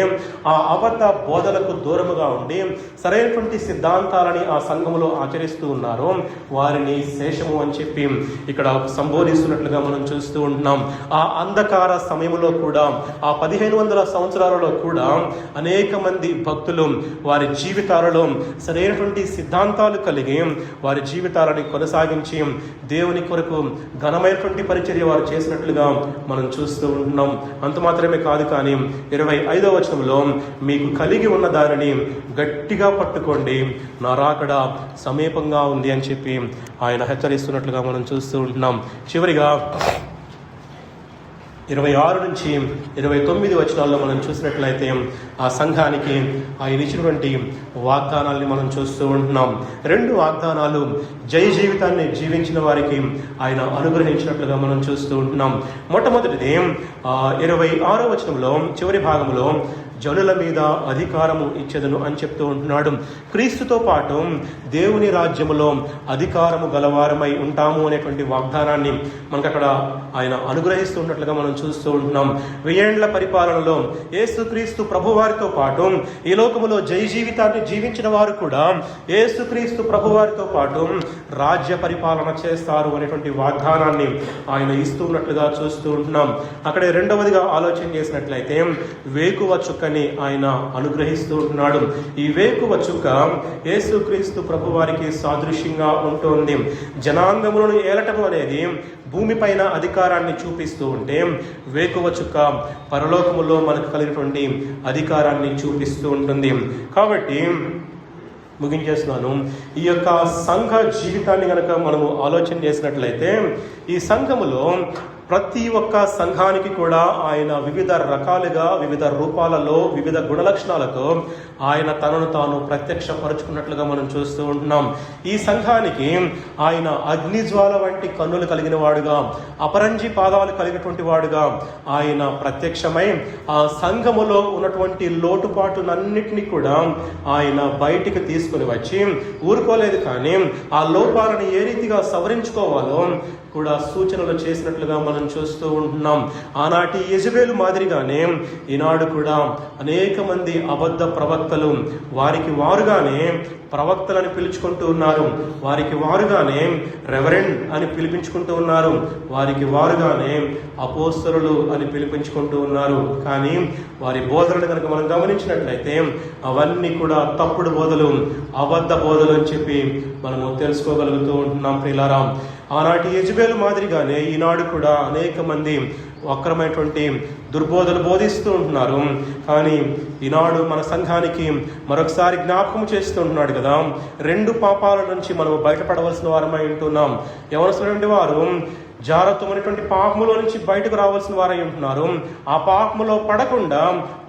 ఆ అబద్ధ బోధలకు దూరముగా ఉండి సరైనటువంటి సిద్ధాంతాలని ఆ సంఘములో ఆచరిస్తూ ఉన్నారు, వారిని శేషము అని చెప్పి ఇక్కడ సంబోధిస్తున్నట్లుగా మనం చూస్తూ ఉంటున్నాం. ఆ అంధకార సమయంలో కూడా, ఆ 1500 సంవత్సరాలలో కూడా అనేక మంది భక్తులు వారి జీవితాలలో సరైనటువంటి సిద్ధాంతాలు కలిగి వారి జీవితాలని కొనసాగించి దేవుని కొరకు ఘనమైనటువంటి పరిచర్య వారు చేసినట్లుగా మనం చూస్తూ ఉంటున్నాం. అంత మాత్రమే కాదు, కానీ 25వ వచనంలో మీకు కలిగి ఉన్న దానిని గట్టిగా పట్టుకోండి, నా రాకడ సమీపంగా ఉంది అని చెప్పి ఆయన హెచ్చరిస్తున్నట్లుగా మనం చూస్తూ ఉంటున్నాం. చివరిగా 26 నుంచి 29 వచనాల్లో మనం చూసినట్లయితే ఆ సంఘానికి ఆయన ఇచ్చినటువంటి వాగ్దానాల్ని మనం చూస్తూ ఉంటున్నాం. 2 వాగ్దానాలు జయ జీవితాన్ని జీవించిన వారికి ఆయన అనుగ్రహించినట్లుగా మనం చూస్తూ ఉంటున్నాం. మొట్టమొదటిది 26వ వచనంలో చివరి భాగంలో జనుల మీద అధికారము ఇచ్చెదను అని చెప్తూ ఉంటున్నాడు. క్రీస్తుతో పాటు దేవుని రాజ్యములో అధికారము గలవారమై ఉంటాము అనేటువంటి వాగ్దానాన్ని మనకు అక్కడ ఆయన అనుగ్రహిస్తున్నట్లుగా మనం చూస్తూ ఉంటున్నాం. 1000 ఏళ్ల పరిపాలనలో యేసుక్రీస్తు ప్రభువారితో పాటు ఈ లోకములో జయ జీవితాన్ని జీవించిన వారు కూడా యేసుక్రీస్తు ప్రభువారితో పాటు రాజ్య పరిపాలన చేస్తారు అనేటువంటి వాగ్దానాన్ని ఆయన ఇస్తున్నట్లుగా చూస్తూ ఉంటున్నాం. అక్కడే రెండవదిగా ఆలోచన చేసినట్లయితే వేకువ చుక్క ఆయన అనుగ్రహిస్తూ ఉంటున్నాడు. ఈ వేకువ చుక్క యేసుక్రీస్తు ప్రభు వారికి సాదృశ్యంగా ఉంటుంది. జనాంగములను ఏలటం అనేది భూమిపైన అధికారాన్ని చూపిస్తూ ఉంటే, వేకువ చుక్క పరలోకములో మనకు కలిగినటువంటి అధికారాన్ని చూపిస్తూ ఉంటుంది. కాబట్టి ముగించేస్తున్నాను. ఈ యొక్క సంఘ జీవితాన్ని కనుక మనము ఆలోచన చేసినట్లయితే, ఈ సంఘములో ప్రతి ఒక్క సంఘానికి కూడా ఆయన వివిధ రకాలుగా, వివిధ రూపాలలో, వివిధ గుణలక్షణాలతో ఆయన తనను తాను ప్రత్యక్షపరుచుకున్నట్లుగా మనం చూస్తూ ఉంటున్నాం. ఈ సంఘానికి ఆయన అగ్నిజ్వాల వంటి కన్నులు కలిగిన వాడుగా, అపరంజి పాదాలు కలిగినటువంటి వాడుగా ఆయన ప్రత్యక్షమై ఆ సంఘములో ఉన్నటువంటి లోటుపాటులన్నిటినీ కూడా ఆయన బయటికి తీసుకుని వచ్చి ఊరుకోలేదు, కానీ ఆ లోపాలను ఏ రీతిగా సవరించుకోవాలో కూడా సూచనలు చేసినట్లుగా మనం చూస్తూ ఉంటున్నాం. ఆనాటి యెజబెలు మాదిరిగానే ఈనాడు కూడా అనేక మంది అబద్ధ ప్రవక్తలు వారికి వారుగానే ప్రవక్తలని పిలుచుకుంటూ ఉన్నారు, వారికి వారుగానే రెవరెండ్ అని పిలిపించుకుంటూ ఉన్నారు, వారికి వారుగానే అపోస్తలులు అని పిలిపించుకుంటూ ఉన్నారు. కానీ వారి బోధనలు కనుక మనం గమనించినట్లయితే అవన్నీ కూడా తప్పుడు బోధలు, అబద్ధ బోధలు అని చెప్పి మనము తెలుసుకోగలుగుతూ ఉంటున్నాం ప్రియులారా. ఆనాటి యెజబెలు మాదిరిగానే ఈనాడు కూడా అనేక మంది వక్రమైనటువంటి దుర్బోధలు బోధిస్తూ ఉంటున్నారు. కానీ ఈనాడు మన సంఘానికి మరొకసారి జ్ఞాపకం చేస్తూ ఉంటున్నాడు కదా, 2 పాపాల నుంచి మనం బయటపడవలసిన వారమై ఉంటున్నాం. ఎవరసలైనటువంటి వారు జారత్వమైనటువంటి పాపములో నుంచి బయటకు రావాల్సిన వారై ఉంటున్నారు. ఆ పాపములో పడకుండా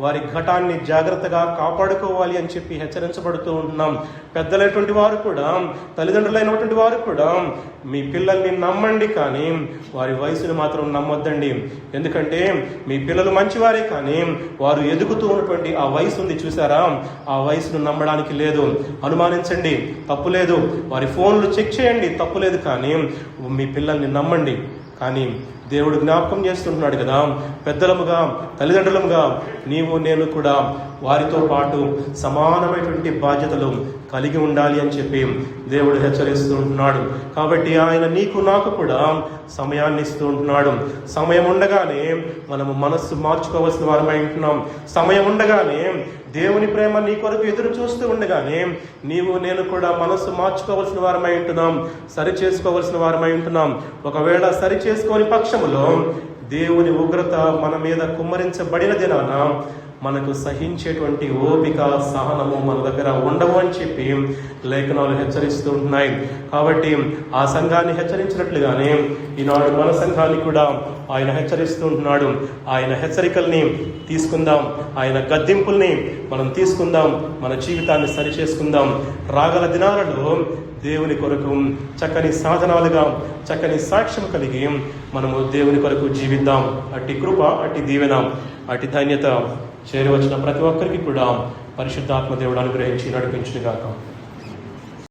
వారి ఘటాన్ని జాగ్రత్తగా కాపాడుకోవాలి అని చెప్పి హెచ్చరించబడుతూ ఉంటున్నాం. పెద్దలైనటువంటి వారు కూడా, తల్లిదండ్రులైనటువంటి వారు కూడా మీ పిల్లల్ని నమ్మండి, కానీ వారి వయసును మాత్రం నమ్మొద్దండి. ఎందుకంటే మీ పిల్లలు మంచివారే, కానీ వారు ఎదుగుతూ ఉన్నటువంటి ఆ వయసు ఉంది చూసారా, ఆ వయసును నమ్మడానికి లేదు. అనుమానించండి, తప్పు లేదు. వారి ఫోన్లు చెక్ చేయండి, తప్పు లేదు. కానీ మీ పిల్లల్ని నమ్మండి. కానీ దేవుడు జ్ఞాపకం చేస్తుంటున్నాడు కదా, పెద్దలముగా, తల్లిదండ్రులముగా నీవు నేను కూడా వారితో పాటు సమానమైనటువంటి బాధ్యతలు కలిగి ఉండాలి అని చెప్పి దేవుడు హెచ్చరిస్తూ ఉంటున్నాడు. కాబట్టి ఆయన నీకు నాకు కూడా సమయాన్ని ఇస్తూ ఉంటున్నాడు. సమయం ఉండగానే మనము మనస్సు మార్చుకోవాల్సిన వారమై ఉంటున్నాం. సమయం ఉండగానే దేవుని ప్రేమ నీ కొరకు ఎదురు చూస్తూ ఉండగానే నీవు నేను కూడా మనస్సు మార్చుకోవాల్సిన వారమై ఉంటున్నాం, సరి చేసుకోవాల్సిన వారమై ఉంటున్నాం. ఒకవేళ సరి చేసుకోని పక్షములో దేవుని ఉగ్రత మన మీద కుమ్మరించబడిన దినాన మనకు సహించేటువంటి ఓపిక, సహనము మన దగ్గర ఉండవు అని చెప్పి లేఖనాలు హెచ్చరిస్తూ ఉంటున్నాయి. కాబట్టి ఆ సంఘాన్ని హెచ్చరించినట్లుగానే ఈనాడు మన సంఘాన్ని కూడా ఆయన హెచ్చరిస్తూ ఉంటున్నాడు. ఆయన హెచ్చరికల్ని తీసుకుందాం, ఆయన గద్దింపుల్ని మనం తీసుకుందాం, మన జీవితాన్ని సరి చేసుకుందాం. రాగల దినాలలో దేవుని కొరకు చక్కని సాధనాలుగా, చక్కని సాక్ష్యం కలిగి మనము దేవుని కొరకు జీవిద్దాం. అట్టి కృప, అట్టి దీవెన, అట్టి ధన్యత చేరి వచ్చిన ప్రతి ఒక్కరికి కూడా పరిశుద్ధాత్మ దేవుడు అనుగ్రహించి నడిపించుగాక.